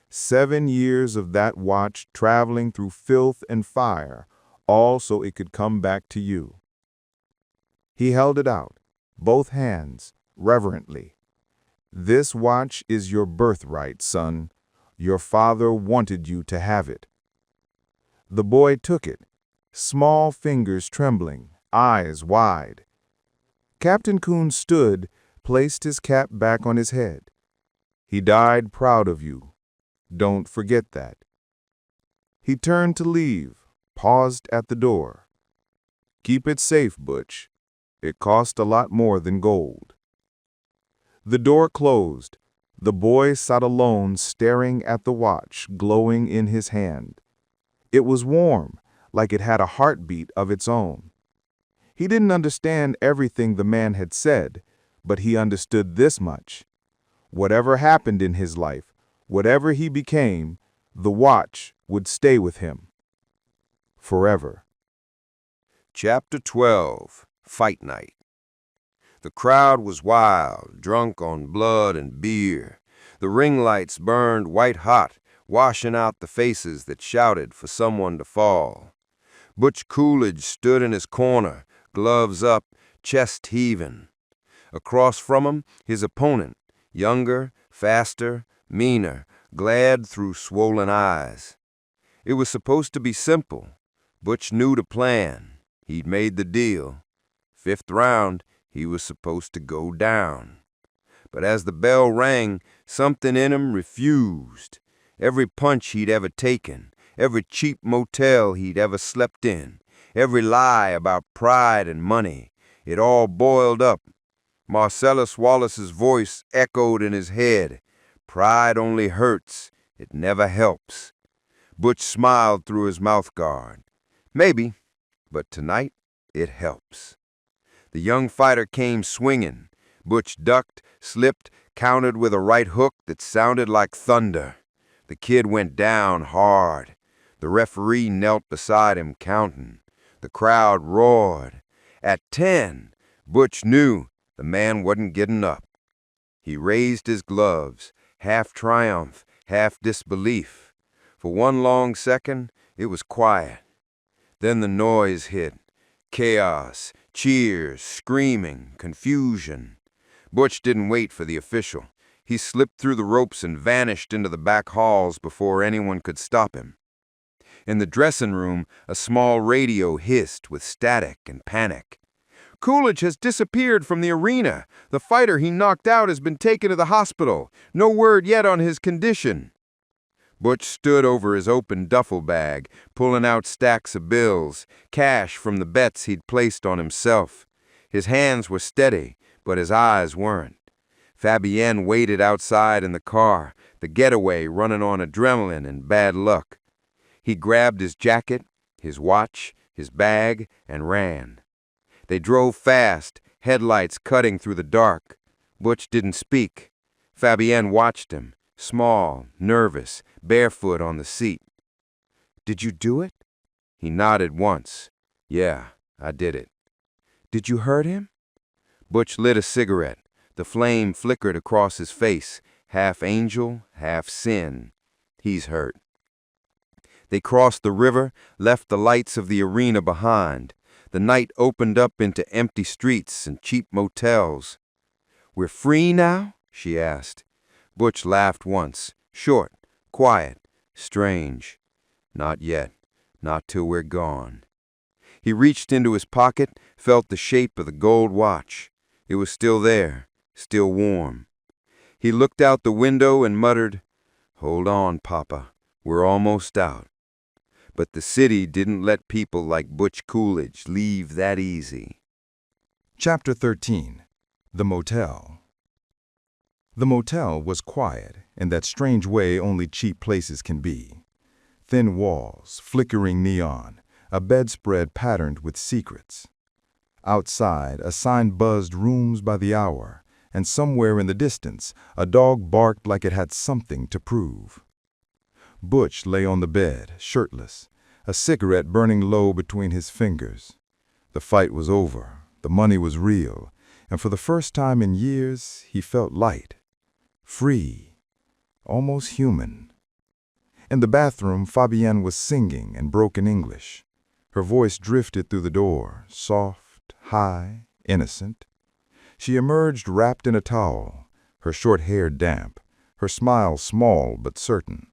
7 years of that watch traveling through filth and fire, all so it could come back to you." He held it out, both hands, reverently. "This watch is your birthright, son. Your father wanted you to have it." The boy took it, small fingers trembling, eyes wide. Captain Coons stood, placed his cap back on his head. "He died proud of you. Don't forget that." He turned to leave, paused at the door. "Keep it safe, Butch. It cost a lot more than gold." The door closed. The boy sat alone, staring at the watch glowing in his hand. It was warm, like it had a heartbeat of its own. He didn't understand everything the man had said, but he understood this much. Whatever happened in his life, whatever he became, the watch would stay with him. Forever. Chapter 12, Fight Night. The crowd was wild, drunk on blood and beer. The ring lights burned white hot, washing out the faces that shouted for someone to fall. Butch Coolidge stood in his corner, gloves up, chest heaving. Across from him, his opponent, younger, faster, meaner, glared through swollen eyes. It was supposed to be simple. Butch knew the plan. He'd made the deal. 5th round, he was supposed to go down. But as the bell rang, something in him refused. Every punch he'd ever taken, every cheap motel he'd ever slept in, every lie about pride and money, it all boiled up. Marcellus Wallace's voice echoed in his head. "Pride only hurts, it never helps." Butch smiled through his mouthguard. "Maybe, but tonight it helps." The young fighter came swinging. Butch ducked, slipped, countered with a right hook that sounded like thunder. The kid went down hard. The referee knelt beside him counting. The crowd roared. At 10, Butch knew the man wasn't getting up. He raised his gloves, half triumph, half disbelief. For one long second, it was quiet. Then the noise hit. Chaos, cheers, screaming, confusion. Butch didn't wait for the official. He slipped through the ropes and vanished into the back halls before anyone could stop him. In the dressing room, a small radio hissed with static and panic. "Coolidge has disappeared from the arena. The fighter he knocked out has been taken to the hospital. No word yet on his condition." Butch stood over his open duffel bag, pulling out stacks of bills, cash from the bets he'd placed on himself. His hands were steady, but his eyes weren't. Fabienne waited outside in the car, the getaway running on adrenaline and bad luck. He grabbed his jacket, his watch, his bag, and ran. They drove fast, headlights cutting through the dark. Butch didn't speak. Fabienne watched him, small, nervous, barefoot on the seat. "Did you do it?" He nodded once. "Yeah, I did it." "Did you hurt him?" Butch lit a cigarette. The flame flickered across his face, half angel, half sin. He's hurt. They crossed the river, left the lights of the arena behind. The night opened up into empty streets and cheap motels. "We're free now?" she asked. Butch laughed once, short, quiet, strange. "Not yet. Not till we're gone." He reached into his pocket, felt the shape of the gold watch. It was still there, still warm. He looked out the window and muttered, "Hold on, Papa, we're almost out." But the city didn't let people like Butch Coolidge leave that easy. Chapter 13. The Motel. The motel was quiet, in that strange way only cheap places can be. Thin walls, flickering neon, a bedspread patterned with secrets. Outside, a sign buzzed rooms by the hour, and somewhere in the distance, a dog barked like it had something to prove. Butch lay on the bed, shirtless, a cigarette burning low between his fingers. The fight was over, the money was real, and for the first time in years, he felt light, free, almost human. In the bathroom, Fabienne was singing in broken English. Her voice drifted through the door, soft, high, innocent. She emerged wrapped in a towel, her short hair damp, her smile small but certain.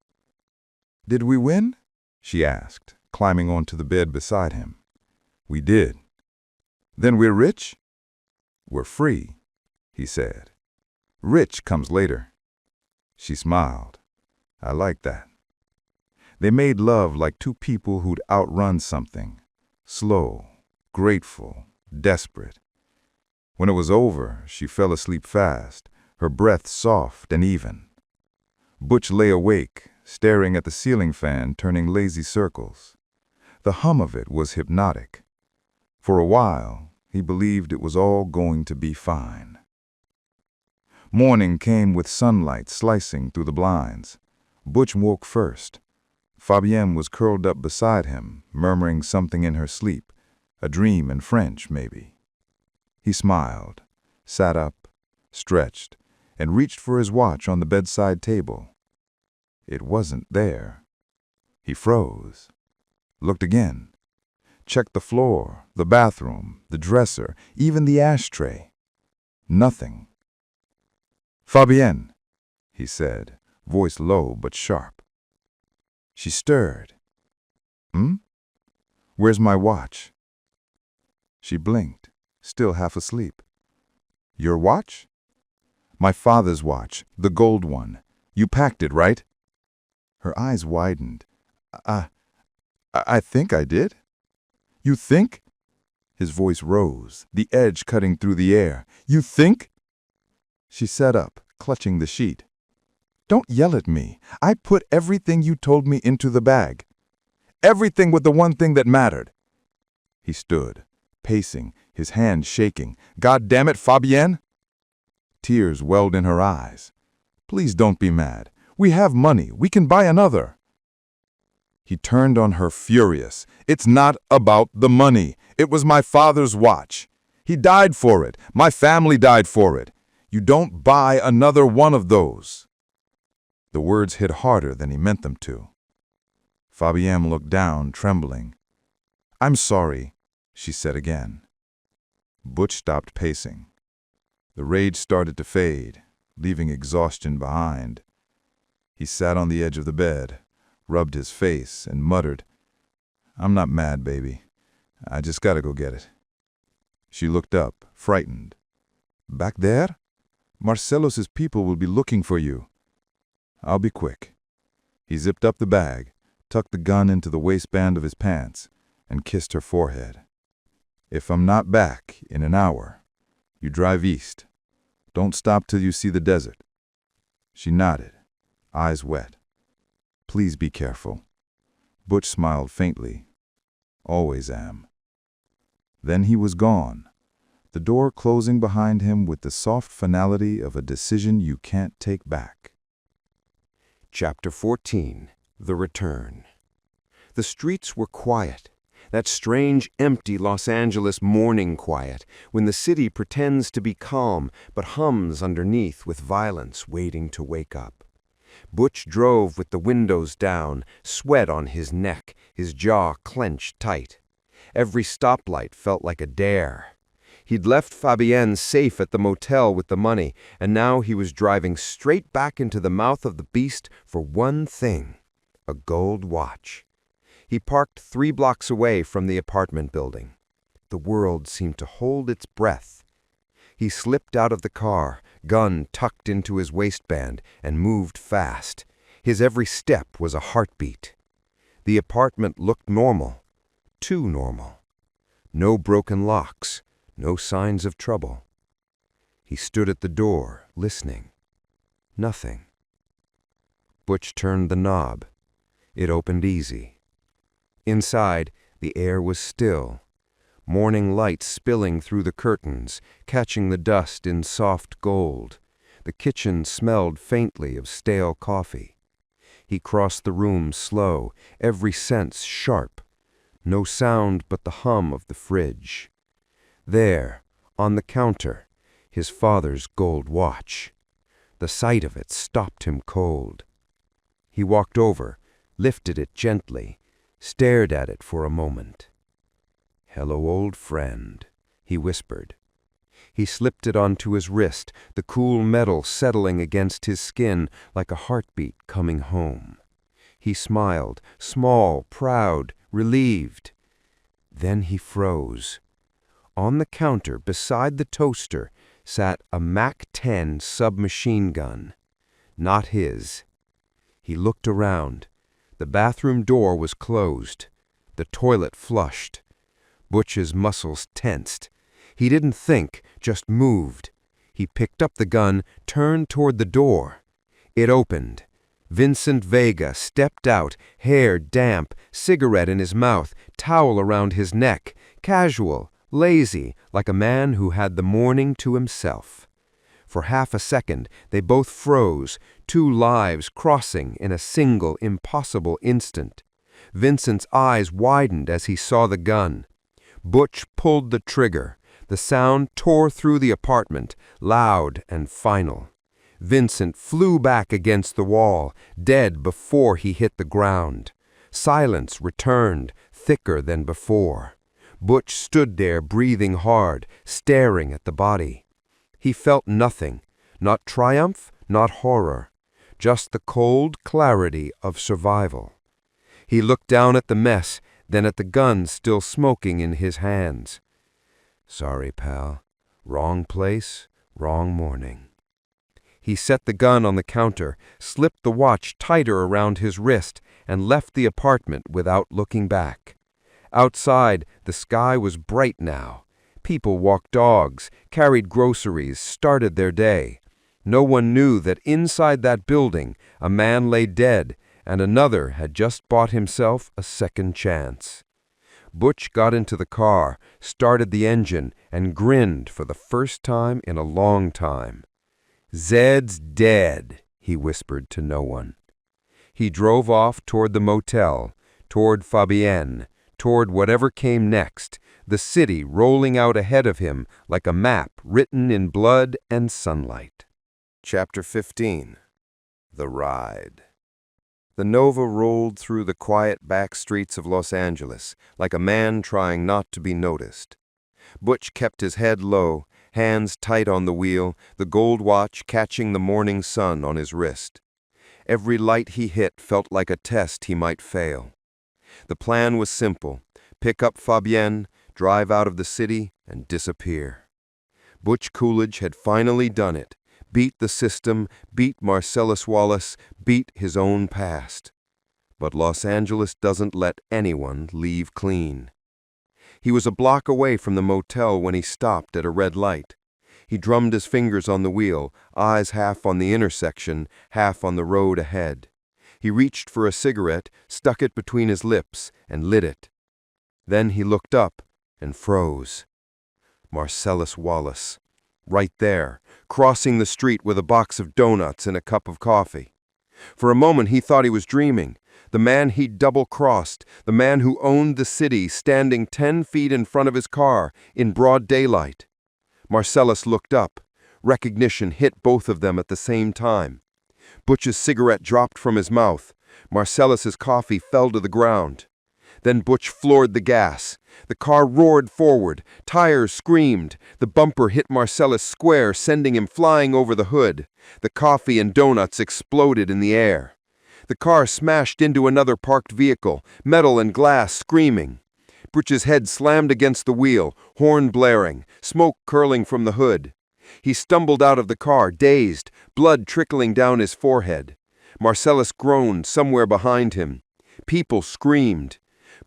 "Did we win?" she asked, climbing onto the bed beside him. "We did." "Then we're rich?" "We're free," he said. "Rich comes later." She smiled. "I like that." They made love like two people who'd outrun something. Slow, grateful, desperate. When it was over, she fell asleep fast, her breath soft and even. Butch lay awake, staring at the ceiling fan turning lazy circles. The hum of it was hypnotic. For a while, he believed it was all going to be fine. Morning came with sunlight slicing through the blinds. Butch woke first. Fabienne was curled up beside him, murmuring something in her sleep, a dream in French, maybe. He smiled, sat up, stretched, and reached for his watch on the bedside table. It wasn't there. He froze, looked again, checked the floor, the bathroom, the dresser, even the ashtray. Nothing. "Fabienne," he said, voice low but sharp. She stirred. "Hmm? Where's my watch?" She blinked, still half asleep. "Your watch?" "My father's watch, the gold one. You packed it, right?" Her eyes widened. I think I did." "You think?" His voice rose, the edge cutting through the air. "You think?" She sat up, clutching the sheet. "Don't yell at me. I put everything you told me into the bag. Everything but the one thing that mattered." He stood, pacing, his hand shaking. "God damn it, Fabienne!" Tears welled in her eyes. "Please don't be mad. We have money. We can buy another." He turned on her furious. "It's not about the money. It was my father's watch. He died for it. My family died for it. You don't buy another one of those." The words hit harder than he meant them to. Fabienne looked down, trembling. "I'm sorry," she said again. Butch stopped pacing. The rage started to fade, leaving exhaustion behind. He sat on the edge of the bed, rubbed his face, and muttered, "I'm not mad, baby. I just gotta go get it." She looked up, frightened. "Back there? Marcelos's people will be looking for you." "I'll be quick." He zipped up the bag, tucked the gun into the waistband of his pants, and kissed her forehead. "If I'm not back in an hour, you drive east. Don't stop till you see the desert." She nodded, eyes wet. "Please be careful." Butch smiled faintly. "Always am." Then he was gone, the door closing behind him with the soft finality of a decision you can't take back. Chapter 14. The Return. The streets were quiet. That strange, empty Los Angeles morning quiet, when the city pretends to be calm but hums underneath with violence waiting to wake up. Butch drove with the windows down, sweat on his neck, his jaw clenched tight. Every stoplight felt like a dare. He'd left Fabienne safe at the motel with the money, and now he was driving straight back into the mouth of the beast for one thing: a gold watch. He parked 3 blocks away from the apartment building. The world seemed to hold its breath. He slipped out of the car, gun tucked into his waistband, and moved fast. His every step was a heartbeat. The apartment looked normal, too normal. No broken locks, no signs of trouble. He stood at the door, listening. Nothing. Butch turned the knob. It opened easy. Inside, the air was still. Morning light spilling through the curtains, catching the dust in soft gold. The kitchen smelled faintly of stale coffee. He crossed the room slow, every sense sharp. No sound but the hum of the fridge. There, on the counter, his father's gold watch. The sight of it stopped him cold. He walked over, lifted it gently, stared at it for a moment. "Hello, old friend," he whispered. He slipped it onto his wrist, the cool metal settling against his skin like a heartbeat coming home. He smiled, small, proud, relieved. Then he froze. On the counter beside the toaster sat a MAC-10 submachine gun. Not his. He looked around. The bathroom door was closed. The toilet flushed. Butch's muscles tensed. He didn't think, just moved. He picked up the gun, turned toward the door. It opened. Vincent Vega stepped out, hair damp, cigarette in his mouth, towel around his neck, casual, lazy, like a man who had the morning to himself. For half a second, they both froze, 2 lives crossing in a single, impossible instant. Vincent's eyes widened as he saw the gun. Butch pulled the trigger. The sound tore through the apartment, loud and final. Vincent flew back against the wall, dead before he hit the ground. Silence returned, thicker than before. Butch stood there breathing hard, staring at the body. He felt nothing, not triumph, not horror, just the cold clarity of survival. He looked down at the mess, then at the gun still smoking in his hands. "Sorry, pal. Wrong place, wrong morning." He set the gun on the counter, slipped the watch tighter around his wrist, and left the apartment without looking back. Outside, the sky was bright now. People walked dogs, carried groceries, started their day. No one knew that inside that building, a man lay dead, and another had just bought himself a second chance. Butch got into the car, started the engine, and grinned for the first time in a long time. "Zed's dead," he whispered to no one. He drove off toward the motel, toward Fabienne, toward whatever came next, the city rolling out ahead of him like a map written in blood and sunlight. Chapter 15. The Ride. The Nova rolled through the quiet back streets of Los Angeles like a man trying not to be noticed. Butch kept his head low, hands tight on the wheel, the gold watch catching the morning sun on his wrist. Every light he hit felt like a test he might fail. The plan was simple: pick up Fabienne, drive out of the city, and disappear. Butch Coolidge had finally done it. Beat the system, beat Marcellus Wallace, beat his own past. But Los Angeles doesn't let anyone leave clean. He was a block away from the motel when he stopped at a red light. He drummed his fingers on the wheel, eyes half on the intersection, half on the road ahead. He reached for a cigarette, stuck it between his lips, and lit it. Then he looked up and froze. Marcellus Wallace. Right there, crossing the street with a box of donuts and a cup of coffee. For a moment he thought he was dreaming, The man he'd double-crossed, the man who owned the city standing 10 feet in front of his car in broad daylight. Marcellus looked up. Recognition hit both of them at the same time. Butch's cigarette dropped from his mouth. Marcellus's coffee fell to the ground. Then Butch floored the gas. The car roared forward. Tires screamed. The bumper hit Marcellus square, sending him flying over the hood. The coffee and donuts exploded in the air. The car smashed into another parked vehicle, metal and glass screaming. Butch's head slammed against the wheel, horn blaring, smoke curling from the hood. He stumbled out of the car, dazed, blood trickling down his forehead. Marcellus groaned somewhere behind him. People screamed.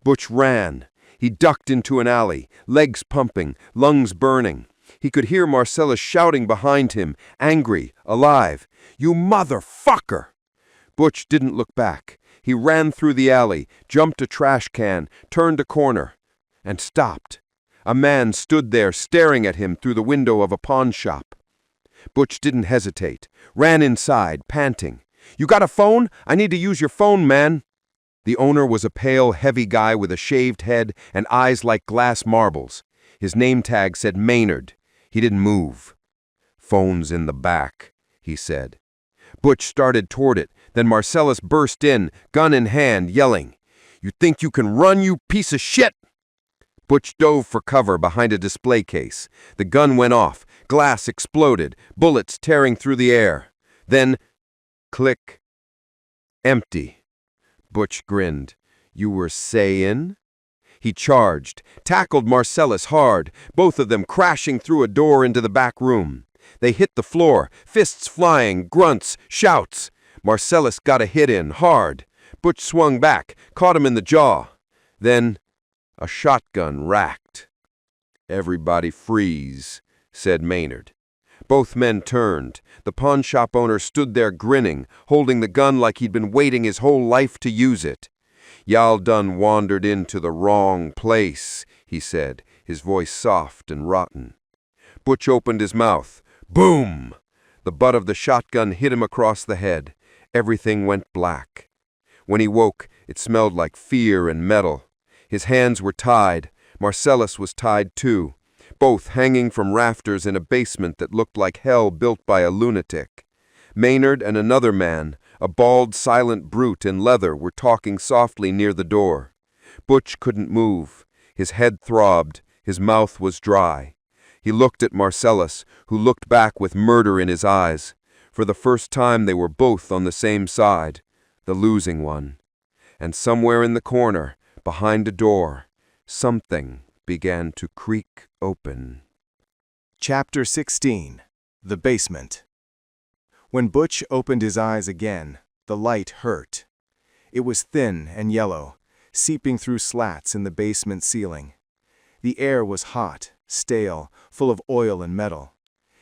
Butch ran. He ducked into an alley, legs pumping, lungs burning. He could hear Marcellus shouting behind him, angry, alive. "You motherfucker!" Butch didn't look back. He ran through the alley, jumped a trash can, turned a corner, and stopped. A man stood there staring at him through the window of a pawn shop. Butch didn't hesitate, ran inside, panting. "You got a phone? I need to use your phone, man." The owner was a pale, heavy guy with a shaved head and eyes like glass marbles. His name tag said Maynard. He didn't move. "Phone's in the back," he said. Butch started toward it, then Marcellus burst in, gun in hand, yelling, "You think you can run, you piece of shit?" Butch dove for cover behind a display case. The gun went off, glass exploded, bullets tearing through the air. Then, click, empty. Butch grinned. "You were sayin'?" He charged, tackled Marcellus hard, both of them crashing through a door into the back room. They hit the floor, fists flying, grunts, shouts. Marcellus got a hit in, hard. Butch swung back, caught him in the jaw. Then, a shotgun racked. "Everybody freeze," said Maynard. Both men turned. The pawn shop owner stood there grinning, holding the gun like he'd been waiting his whole life to use it. "Y'all done wandered into the wrong place," he said, his voice soft and rotten. Butch opened his mouth. Boom! The butt of the shotgun hit him across the head. Everything went black. When he woke, it smelled like fear and metal. His hands were tied. Marcellus was tied too, both hanging from rafters in a basement that looked like hell built by a lunatic. Maynard and another man, a bald, silent brute in leather, were talking softly near the door. Butch couldn't move. His head throbbed. His mouth was dry. He looked at Marcellus, who looked back with murder in his eyes. For the first time they were both on the same side, the losing one. And somewhere in the corner, behind a door, something began to creak open. Chapter 16. The Basement. When Butch opened his eyes again, the light hurt. It was thin and yellow, seeping through slats in the basement ceiling. The air was hot, stale, full of oil and metal.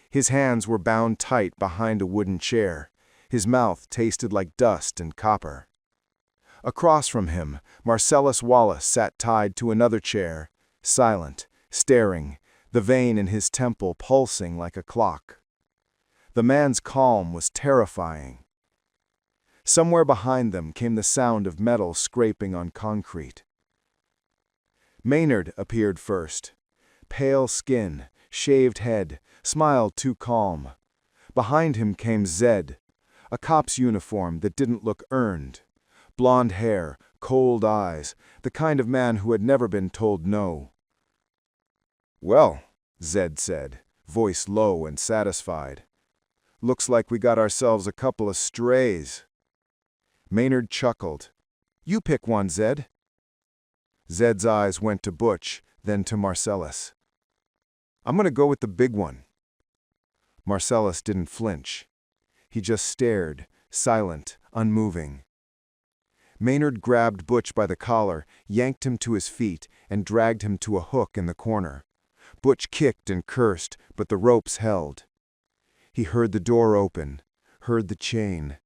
His hands were bound tight behind a wooden chair. His mouth tasted like dust and copper. Across from him, Marcellus Wallace sat tied to another chair, silent, staring, the vein in his temple pulsing like a clock. The man's calm was terrifying. Somewhere behind them came the sound of metal scraping on concrete. Maynard appeared first. Pale skin, shaved head, smile too calm. Behind him came Zed, a cop's uniform that didn't look earned. Blonde hair, cold eyes, the kind of man who had never been told no. "Well," Zed said, voice low and satisfied. "Looks like we got ourselves a couple of strays." Maynard chuckled. "You pick one, Zed." Zed's eyes went to Butch, then to Marcellus. "I'm going to go with the big one." Marcellus didn't flinch. He just stared, silent, unmoving. Maynard grabbed Butch by the collar, yanked him to his feet, and dragged him to a hook in the corner. Butch kicked and cursed, but the ropes held. He heard the door open, heard the chain.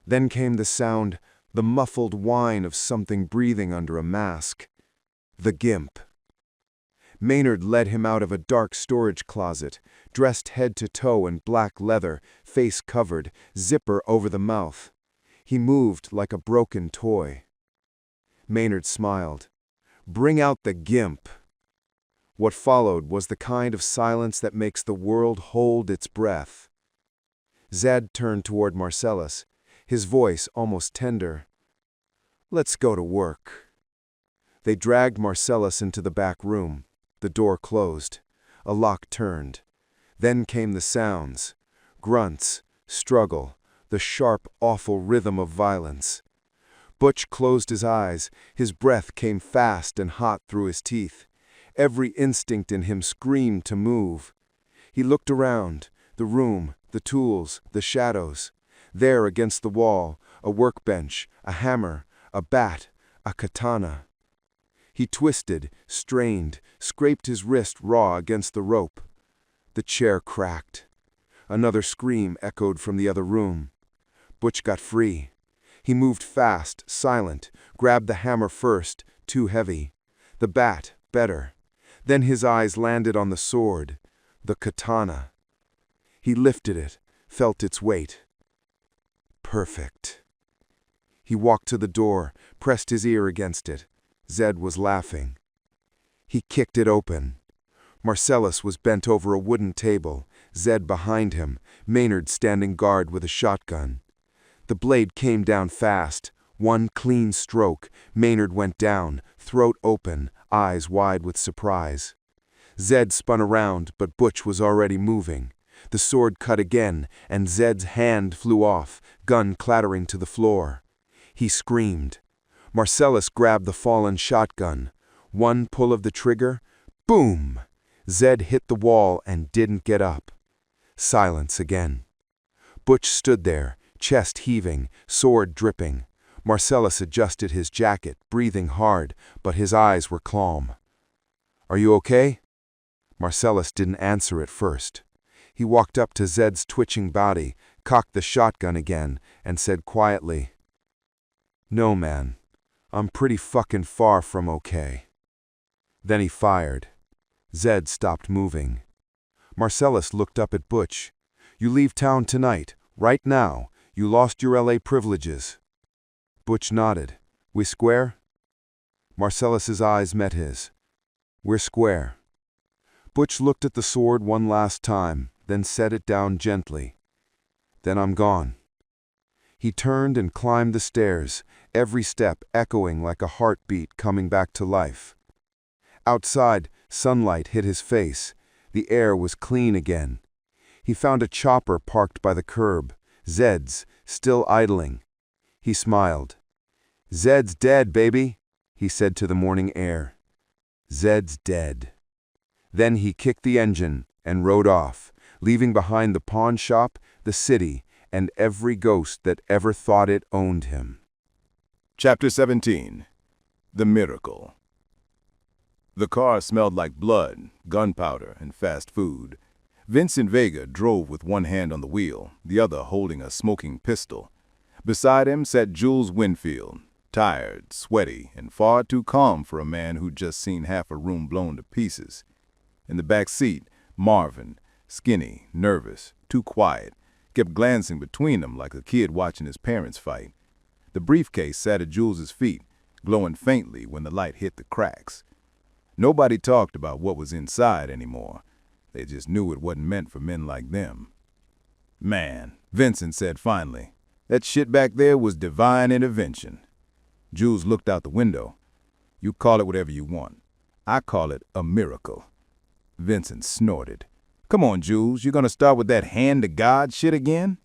Then came the sound, the muffled whine of something breathing under a mask. The Gimp. Maynard led him out of a dark storage closet, dressed head to toe in black leather, face covered, zipper over the mouth. He moved like a broken toy. Maynard smiled. "Bring out the gimp." What followed was the kind of silence that makes the world hold its breath. Zed turned toward Marcellus, his voice almost tender. "Let's go to work." They dragged Marcellus into the back room. The door closed. A lock turned. Then came the sounds. Grunts, struggle, the sharp, awful rhythm of violence. Butch closed his eyes. His breath came fast and hot through his teeth. Every instinct in him screamed to move. He looked around, the room, the tools, the shadows. There against the wall, a workbench, a hammer, a bat, a katana. He twisted, strained, scraped his wrist raw against the rope. The chair cracked. Another scream echoed from the other room. Butch got free. He moved fast, silent, grabbed the hammer first, too heavy. The bat, better. Then his eyes landed on the sword, the katana. He lifted it, felt its weight. Perfect. He walked to the door, pressed his ear against it. Zed was laughing. He kicked it open. Marcellus was bent over a wooden table, Zed behind him, Maynard standing guard with a shotgun. The blade came down fast. One clean stroke, Maynard went down, throat open, eyes wide with surprise. Zed spun around, but Butch was already moving. The sword cut again, and Zed's hand flew off, gun clattering to the floor. He screamed. Marcellus grabbed the fallen shotgun. One pull of the trigger, boom! Zed hit the wall and didn't get up. Silence again. Butch stood there, chest heaving, sword dripping. Marcellus adjusted his jacket, breathing hard, but his eyes were calm. "Are you okay?" Marcellus didn't answer at first. He walked up to Zed's twitching body, cocked the shotgun again, and said quietly, "No, man. I'm pretty fucking far from okay." Then he fired. Zed stopped moving. Marcellus looked up at Butch. "You leave town tonight, right now. You lost your LA privileges." Butch nodded. "We square?" Marcellus's eyes met his. "We're square." Butch looked at the sword one last time, then set it down gently. "Then I'm gone." He turned and climbed the stairs, every step echoing like a heartbeat coming back to life. Outside, sunlight hit his face. The air was clean again. He found a chopper parked by the curb, Zed's, still idling. He smiled. "Zed's dead, baby," he said to the morning air. "Zed's dead." Then he kicked the engine and rode off, leaving behind the pawn shop, the city, and every ghost that ever thought it owned him. Chapter 17. The Miracle. The car smelled like blood, gunpowder, and fast food. Vincent Vega drove with one hand on the wheel, the other holding a smoking pistol. Beside him sat Jules Winfield, tired, sweaty, and far too calm for a man who'd just seen half a room blown to pieces. In the back seat, Marvin, skinny, nervous, too quiet, kept glancing between them like a kid watching his parents fight. The briefcase sat at Jules's feet, glowing faintly when the light hit the cracks. Nobody talked about what was inside anymore. They just knew it wasn't meant for men like them. "Man," Vincent said finally, "that shit back there was divine intervention." Jules looked out the window. "You call it whatever you want. I call it a miracle." Vincent snorted. "Come on, Jules, you gonna start with that hand to God shit again?"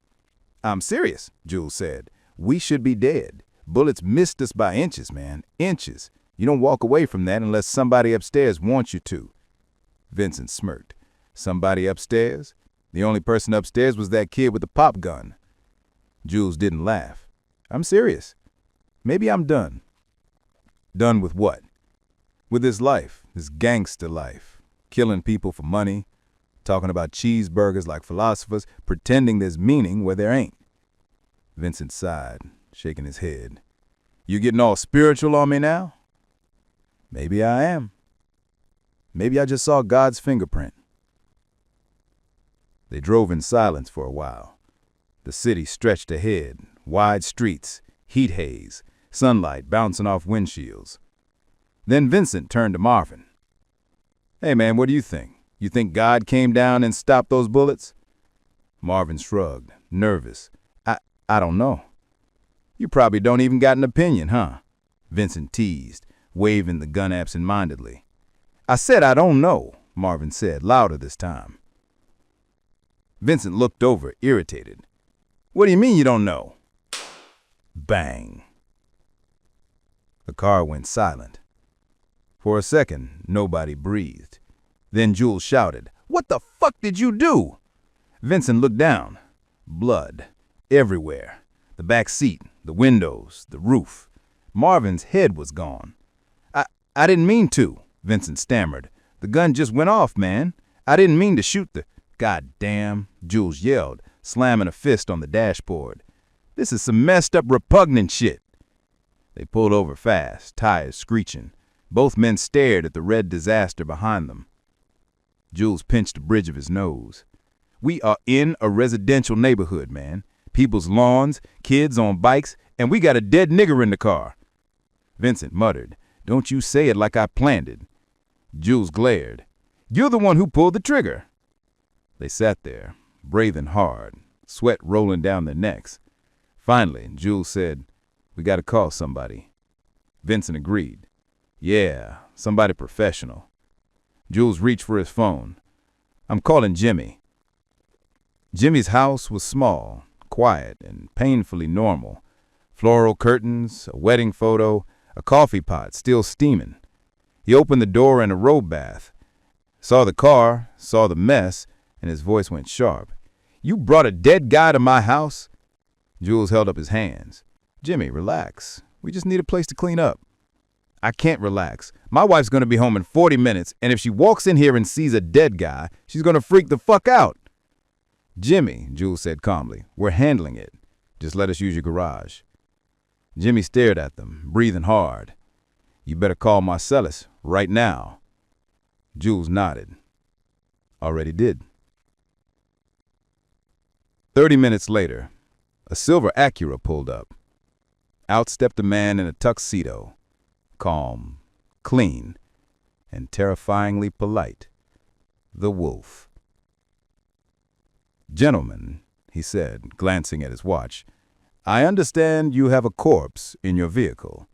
"I'm serious," Jules said. "We should be dead. Bullets missed us by inches, man, inches. You don't walk away from that unless somebody upstairs wants you to." Vincent smirked. "Somebody upstairs? The only person upstairs was that kid with the pop gun." Jules didn't laugh. "I'm serious. Maybe I'm done." "Done with what?" "With this life, this gangster life. Killing people for money, talking about cheeseburgers like philosophers, pretending there's meaning where there ain't." Vincent sighed, shaking his head. "You getting all spiritual on me now?" "Maybe I am. Maybe I just saw God's fingerprint." They drove in silence for a while. The city stretched ahead, wide streets, heat haze, sunlight bouncing off windshields. Then Vincent turned to Marvin. "Hey man, what do you think? You think God came down and stopped those bullets?" Marvin shrugged, nervous. I don't know." "You probably don't even got an opinion, huh?" Vincent teased, waving the gun absent-mindedly. "I said I don't know," Marvin said, louder this time. Vincent looked over, irritated. "What do you mean you don't know?" Bang. The car went silent. For a second, nobody breathed. Then Jules shouted, "What the fuck did you do?" Vincent looked down. Blood. Everywhere. The back seat, the windows, the roof. Marvin's head was gone. I didn't mean to," Vincent stammered. "The gun just went off, man. I didn't mean to shoot the—" "God damn," Jules yelled, slamming a fist on the dashboard. "This is some messed up, repugnant shit." They pulled over fast, tires screeching. Both men stared at the red disaster behind them. Jules pinched the bridge of his nose. "We are in a residential neighborhood, man. People's lawns, kids on bikes, and we got a dead nigger in the car." Vincent muttered, "Don't you say it like I planned it." Jules glared. "You're the one who pulled the trigger." They sat there, breathing hard, sweat rolling down their necks. Finally, Jules said, "We got to call somebody." Vincent agreed. "Yeah, somebody professional." Jules reached for his phone. "I'm calling Jimmy." Jimmy's house was small, quiet, and painfully normal. Floral curtains, a wedding photo, a coffee pot still steaming. He opened the door in a robe bath, saw the car, saw the mess, and his voice went sharp. "You brought a dead guy to my house?" Jules held up his hands. "Jimmy, relax. We just need a place to clean up." "I can't relax. My wife's going to be home in 40 minutes, and if she walks in here and sees a dead guy, she's going to freak the fuck out." "Jimmy," Jules said calmly, "we're handling it. Just let us use your garage." Jimmy stared at them, breathing hard. "You better call Marcellus right now." Jules nodded. "Already did." 30 minutes later, a silver Acura pulled up. Out stepped a man in a tuxedo, calm, clean, and terrifyingly polite. The Wolf. "Gentlemen," he said, glancing at his watch, "I understand you have a corpse in your vehicle."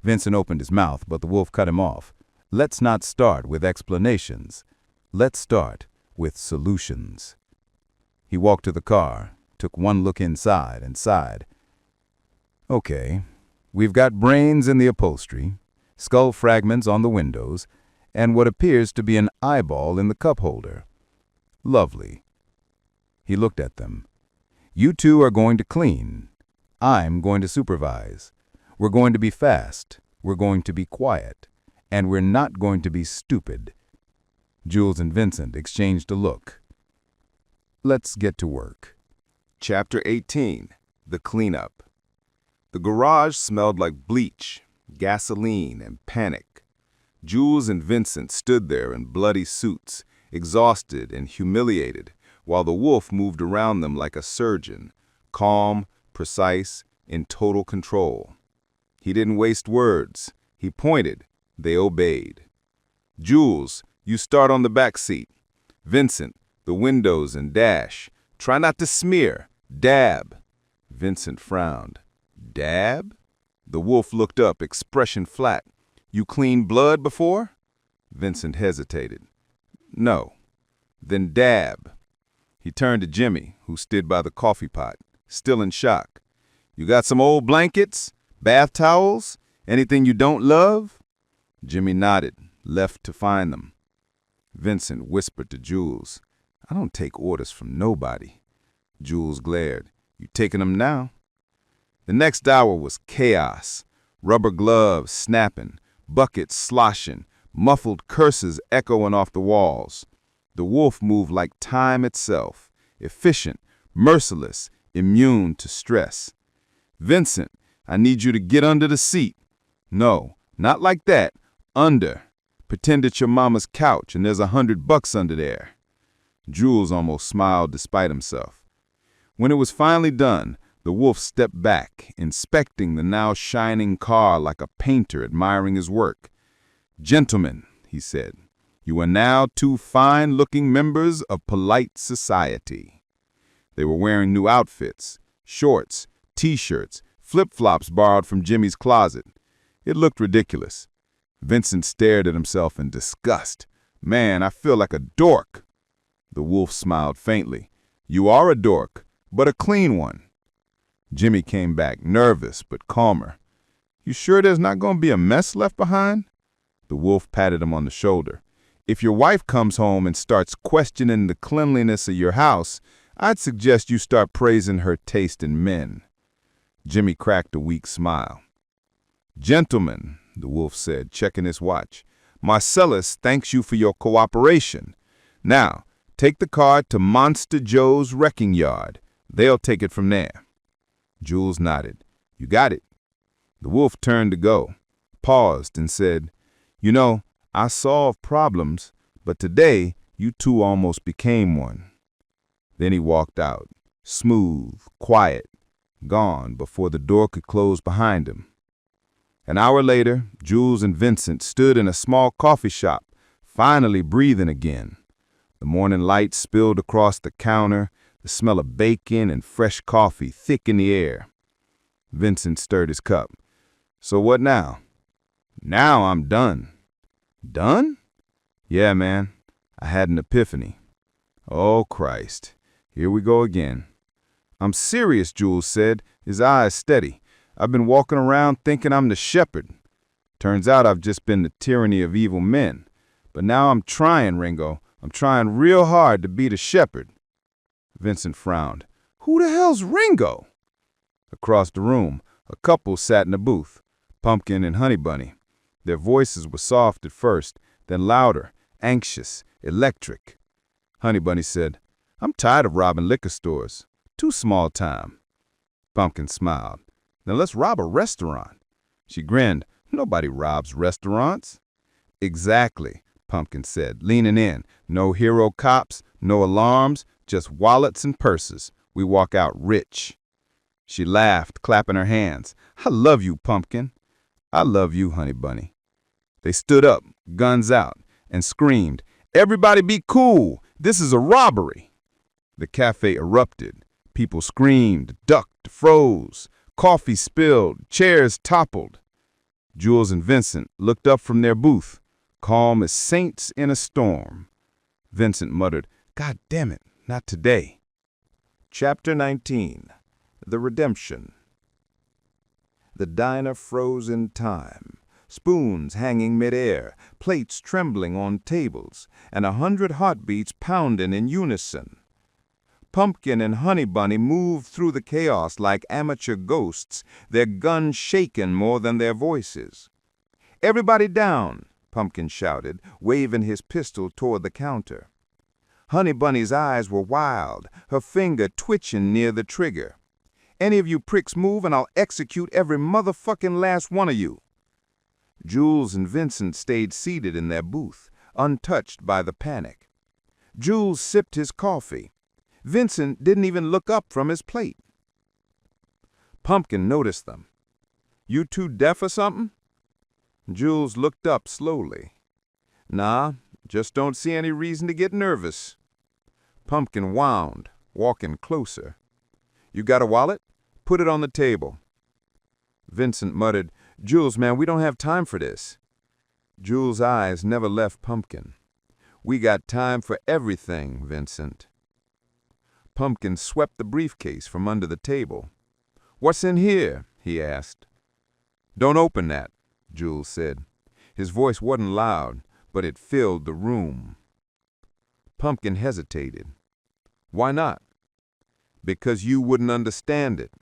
Vincent opened his mouth, but the Wolf cut him off. "Let's not start with explanations. Let's start with solutions." He walked to the car, took one look inside, and sighed. "Okay, we've got brains in the upholstery, skull fragments on the windows, and what appears to be an eyeball in the cup holder. Lovely." He looked at them. "You two are going to clean. I'm going to supervise. We're going to be fast. We're going to be quiet. And we're not going to be stupid." Jules and Vincent exchanged a look. "Let's get to work." Chapter 18. The Cleanup. The garage smelled like bleach, gasoline, and panic. Jules and Vincent stood there in bloody suits, exhausted and humiliated, while the Wolf moved around them like a surgeon, calm, precise, in total control. He didn't waste words. He pointed. They obeyed. "Jules, you start on the back seat. Vincent, the windows and dash. Try not to smear. Dab." Vincent frowned. "Dab?" The Wolf looked up, expression flat. "You cleaned blood before?" Vincent hesitated. "No." "Then dab." He turned to Jimmy, who stood by the coffee pot, still in shock. "You got some old blankets? Bath towels? Anything you don't love?" Jimmy nodded, left to find them. Vincent whispered to Jules, "I don't take orders from nobody." Jules glared. "You taking them now?" The next hour was chaos. Rubber gloves snapping, buckets sloshing, muffled curses echoing off the walls. The Wolf moved like time itself, efficient, merciless, immune to stress. "Vincent, I need you to get under the seat." "No, not like that. Under. Pretend it's your mama's couch and there's $100 under there." Jules almost smiled despite himself. When it was finally done, The wolf stepped back, inspecting the now shining car like a painter admiring his work. "Gentlemen," he said, "you are now two fine-looking members of polite society." They were wearing new outfits, shorts, T-shirts, flip-flops borrowed from Jimmy's closet. It looked ridiculous. Vincent stared at himself in disgust. "Man, I feel like a dork." The wolf smiled faintly. "You are a dork, but a clean one." Jimmy came back, nervous but calmer. "You sure there's not going to be a mess left behind?" The wolf patted him on the shoulder. "If your wife comes home and starts questioning the cleanliness of your house, I'd suggest you start praising her taste in men." Jimmy cracked a weak smile. "Gentlemen," the wolf said, checking his watch, "Marcellus thanks you for your cooperation. Now, take the car to Monster Joe's wrecking yard. They'll take it from there." Jules nodded. "You got it." The wolf turned to go, paused, and said, "You know, I solve problems, but today you two almost became one." Then he walked out, smooth, quiet, gone before the door could close behind him. An hour later, Jules and Vincent stood in a small coffee shop, finally breathing again. The morning light spilled across the counter, the smell of bacon and fresh coffee thick in the air. Vincent stirred his cup. "So what now?" "Now I'm done." "Done?" "Yeah, man. I had an epiphany." "Oh, Christ. Here we go again." "I'm serious," Jules said, his eyes steady. "I've been walking around thinking I'm the shepherd. Turns out I've just been the tyranny of evil men. But now I'm trying, Ringo. I'm trying real hard to be the shepherd." Vincent frowned. "Who the hell's Ringo?" Across the room, a couple sat in a booth, Pumpkin and Honey Bunny. Their voices were soft at first, then louder, anxious, electric. Honey Bunny said, "I'm tired of robbing liquor stores. Too small time." Pumpkin smiled. "Now let's rob a restaurant." She grinned. "Nobody robs restaurants." "Exactly," Pumpkin said, leaning in. "No hero cops, no alarms, just wallets and purses. We walk out rich." She laughed, clapping her hands. "I love you, Pumpkin." "I love you, Honey Bunny." They stood up, guns out, and screamed, "Everybody be cool! This is a robbery!" The cafe erupted. People screamed, ducked, froze. Coffee spilled, chairs toppled. Jules and Vincent looked up from their booth, calm as saints in a storm. Vincent muttered, "God damn it, not today." Chapter 19. The Redemption. The diner froze in time, spoons hanging midair, plates trembling on tables, and 100 heartbeats pounding in unison. Pumpkin and Honey Bunny moved through the chaos like amateur ghosts, their guns shaking more than their voices. "Everybody down," Pumpkin shouted, waving his pistol toward the counter. Honey Bunny's eyes were wild, her finger twitching near the trigger. "Any of you pricks move and I'll execute every motherfucking last one of you." Jules and Vincent stayed seated in their booth, untouched by the panic. Jules sipped his coffee. Vincent didn't even look up from his plate. Pumpkin noticed them. "You two deaf or something?" Jules looked up slowly. "Nah, just don't see any reason to get nervous." Pumpkin wound, walking closer. "You got a wallet? Put it on the table." Vincent muttered, "Jules, man, we don't have time for this." Jules' eyes never left Pumpkin. "We got time for everything, Vincent." Pumpkin swept the briefcase from under the table. "What's in here?" he asked. "Don't open that," Jules said. His voice wasn't loud, but it filled the room. Pumpkin hesitated. "Why not?" "Because you wouldn't understand it."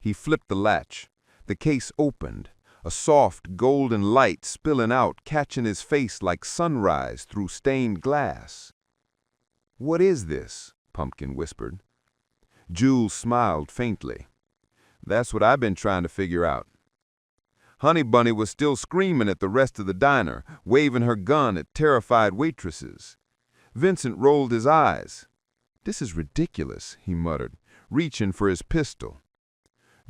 He flipped the latch. The case opened, a soft golden light spilling out, catching his face like sunrise through stained glass. "What is this?" Pumpkin whispered. Jules smiled faintly. "That's what I've been trying to figure out." Honey Bunny was still screaming at the rest of the diner, waving her gun at terrified waitresses. Vincent rolled his eyes. "This is ridiculous," he muttered. reaching for his pistol.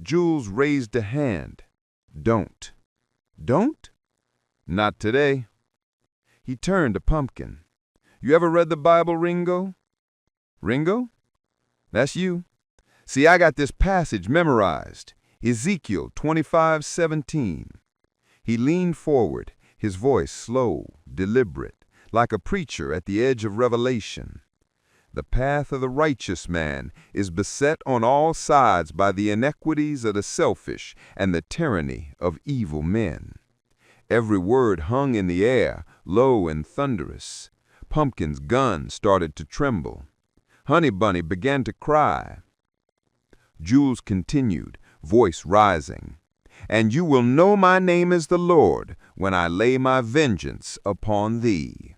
Jules raised a hand. Don't. Don't? Not today. He turned to Pumpkin. You ever read the Bible, Ringo? Ringo? That's you. See, I got this passage memorized. Ezekiel 25:17. He leaned forward, his voice slow, deliberate, like a preacher at the edge of revelation. The path of the righteous man is beset on all sides by the inequities of the selfish and the tyranny of evil men. Every word hung in the air, low and thunderous. Pumpkin's gun started to tremble. Honey Bunny began to cry. Jules continued, voice rising. And you will know my name is the Lord when I lay my vengeance upon thee.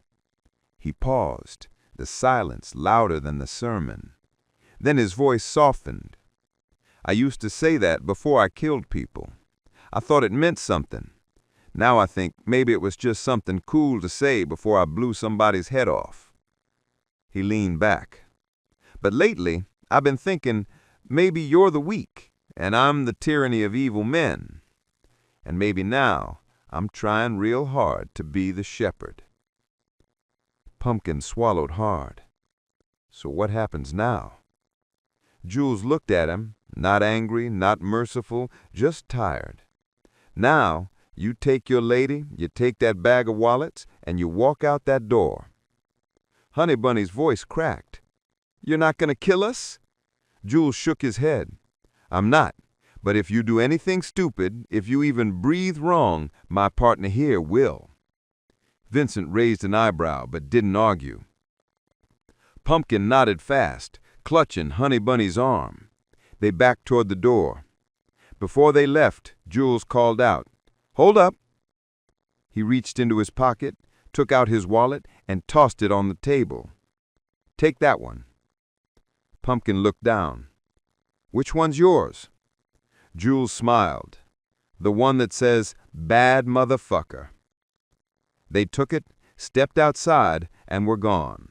He paused, the silence louder than the sermon. Then his voice softened. I used to say that before I killed people. I thought it meant something. Now I think maybe it was just something cool to say before I blew somebody's head off. He leaned back. But lately, I've been thinking maybe you're the weak, and I'm the tyranny of evil men. And maybe now I'm trying real hard to be the shepherd. Pumpkin swallowed hard. So what happens now? Jules looked at him, not angry, not merciful, just tired. Now, you take your lady, you take that bag of wallets, and you walk out that door. Honey Bunny's voice cracked. You're not going to kill us? Jules shook his head. I'm not, but if you do anything stupid, if you even breathe wrong, my partner here will. Vincent raised an eyebrow, but didn't argue. Pumpkin nodded fast, clutching Honey Bunny's arm. They backed toward the door. Before they left, Jules called out, Hold up! He reached into his pocket, took out his wallet, and tossed it on the table. Take that one. Pumpkin looked down. Which one's yours? Jules smiled. The one that says, Bad Motherfucker. They took it, stepped outside, and were gone.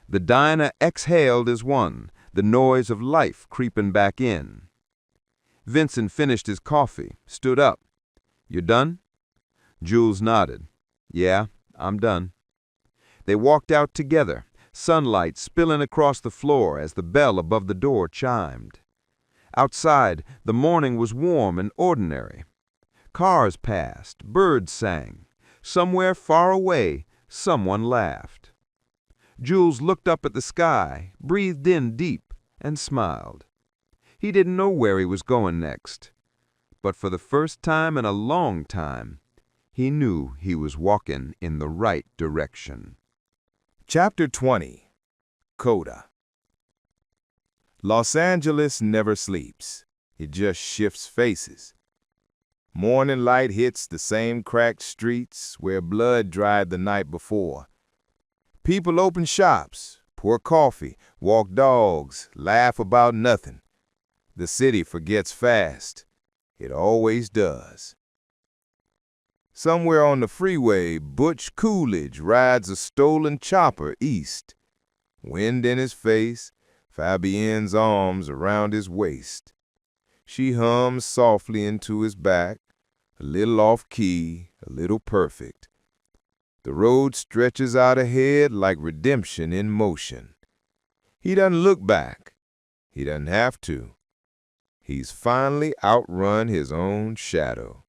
The diner exhaled as one, the noise of life creeping back in. Vincent finished his coffee, stood up. You done? Jules nodded. Yeah, I'm done. They walked out together, sunlight spilling across the floor as the bell above the door chimed. Outside, the morning was warm and ordinary. Cars passed, birds sang. Somewhere far away, someone laughed. Jules looked up at the sky, breathed in deep, and smiled. He didn't know where he was going next. But for the first time in a long time, he knew he was walking in the right direction. Chapter 20. Coda. Los Angeles never sleeps. It just shifts faces. Morning light hits the same cracked streets where blood dried the night before. People open shops, pour coffee, walk dogs, laugh about nothing. The city forgets fast. It always does. Somewhere on the freeway, Butch Coolidge rides a stolen chopper east. Wind in his face, Fabienne's arms around his waist. She hums softly into his back, a little off-key, a little perfect. The road stretches out ahead like redemption in motion. He doesn't look back. He doesn't have to. He's finally outrun his own shadow.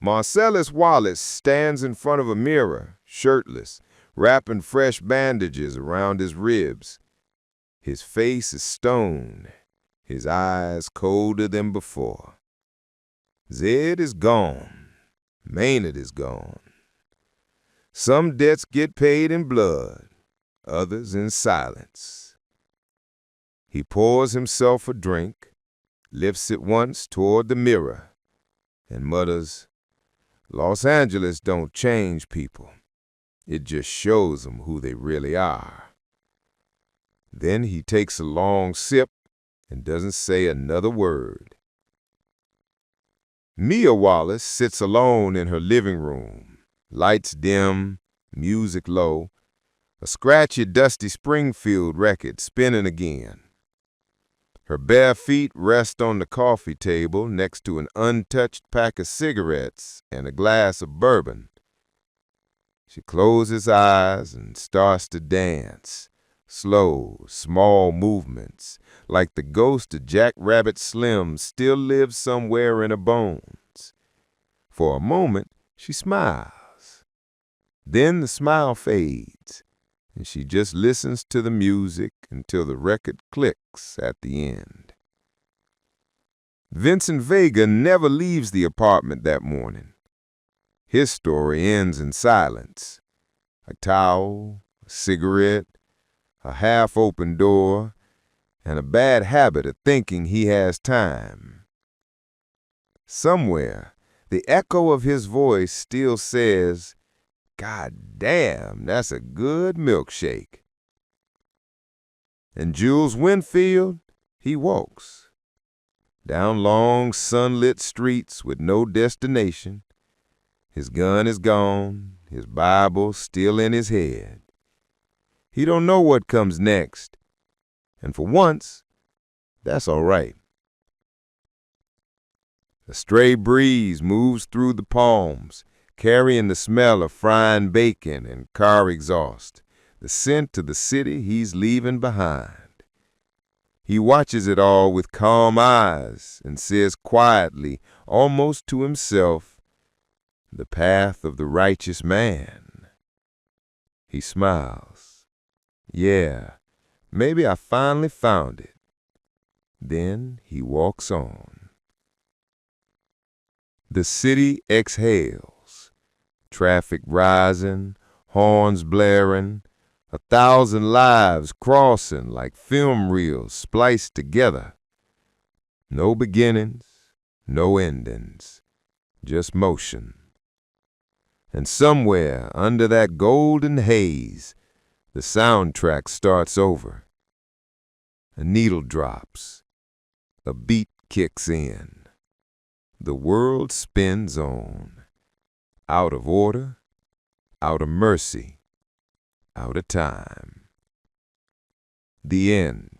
Marcellus Wallace stands in front of a mirror, shirtless, wrapping fresh bandages around his ribs. His face is stone, his eyes colder than before. Zed is gone. Maynard is gone. Some debts get paid in blood, others in silence. He pours himself a drink, lifts it once toward the mirror, and mutters, Los Angeles don't change people. It just shows them who they really are. Then he takes a long sip and doesn't say another word. Mia Wallace sits alone in her living room, lights dim, music low, a scratchy, dusty Springfield record spinning again, Her bare feet rest on the coffee table next to an untouched pack of cigarettes and a glass of bourbon. She closes eyes and starts to dance, slow, small movements, like the ghost of Jack Rabbit Slim still lives somewhere in her bones. For a moment, she smiles. Then the smile fades, and she just listens to the music until the record clicks at the end. Vincent Vega never leaves the apartment that morning. His story ends in silence. A towel, a cigarette, a half-open door, and a bad habit of thinking he has time. Somewhere, the echo of his voice still says, "God damn, that's a good milkshake." And Jules Winfield, he walks down long, sunlit streets with no destination. His gun is gone, his Bible still in his head. He don't know what comes next, and for once, that's all right. A stray breeze moves through the palms, carrying the smell of frying bacon and car exhaust, the scent of the city he's leaving behind. He watches it all with calm eyes and says quietly, almost to himself, "The path of the righteous man." He smiles. "Yeah, maybe I finally found it." Then he walks on. The city exhales. Traffic rising, horns blaring, 1,000 lives crossing like film reels spliced together. No beginnings, no endings, just motion. And somewhere under that golden haze, the soundtrack starts over. A needle drops. A beat kicks in. The world spins on. Out of order, out of mercy, out of time. The end.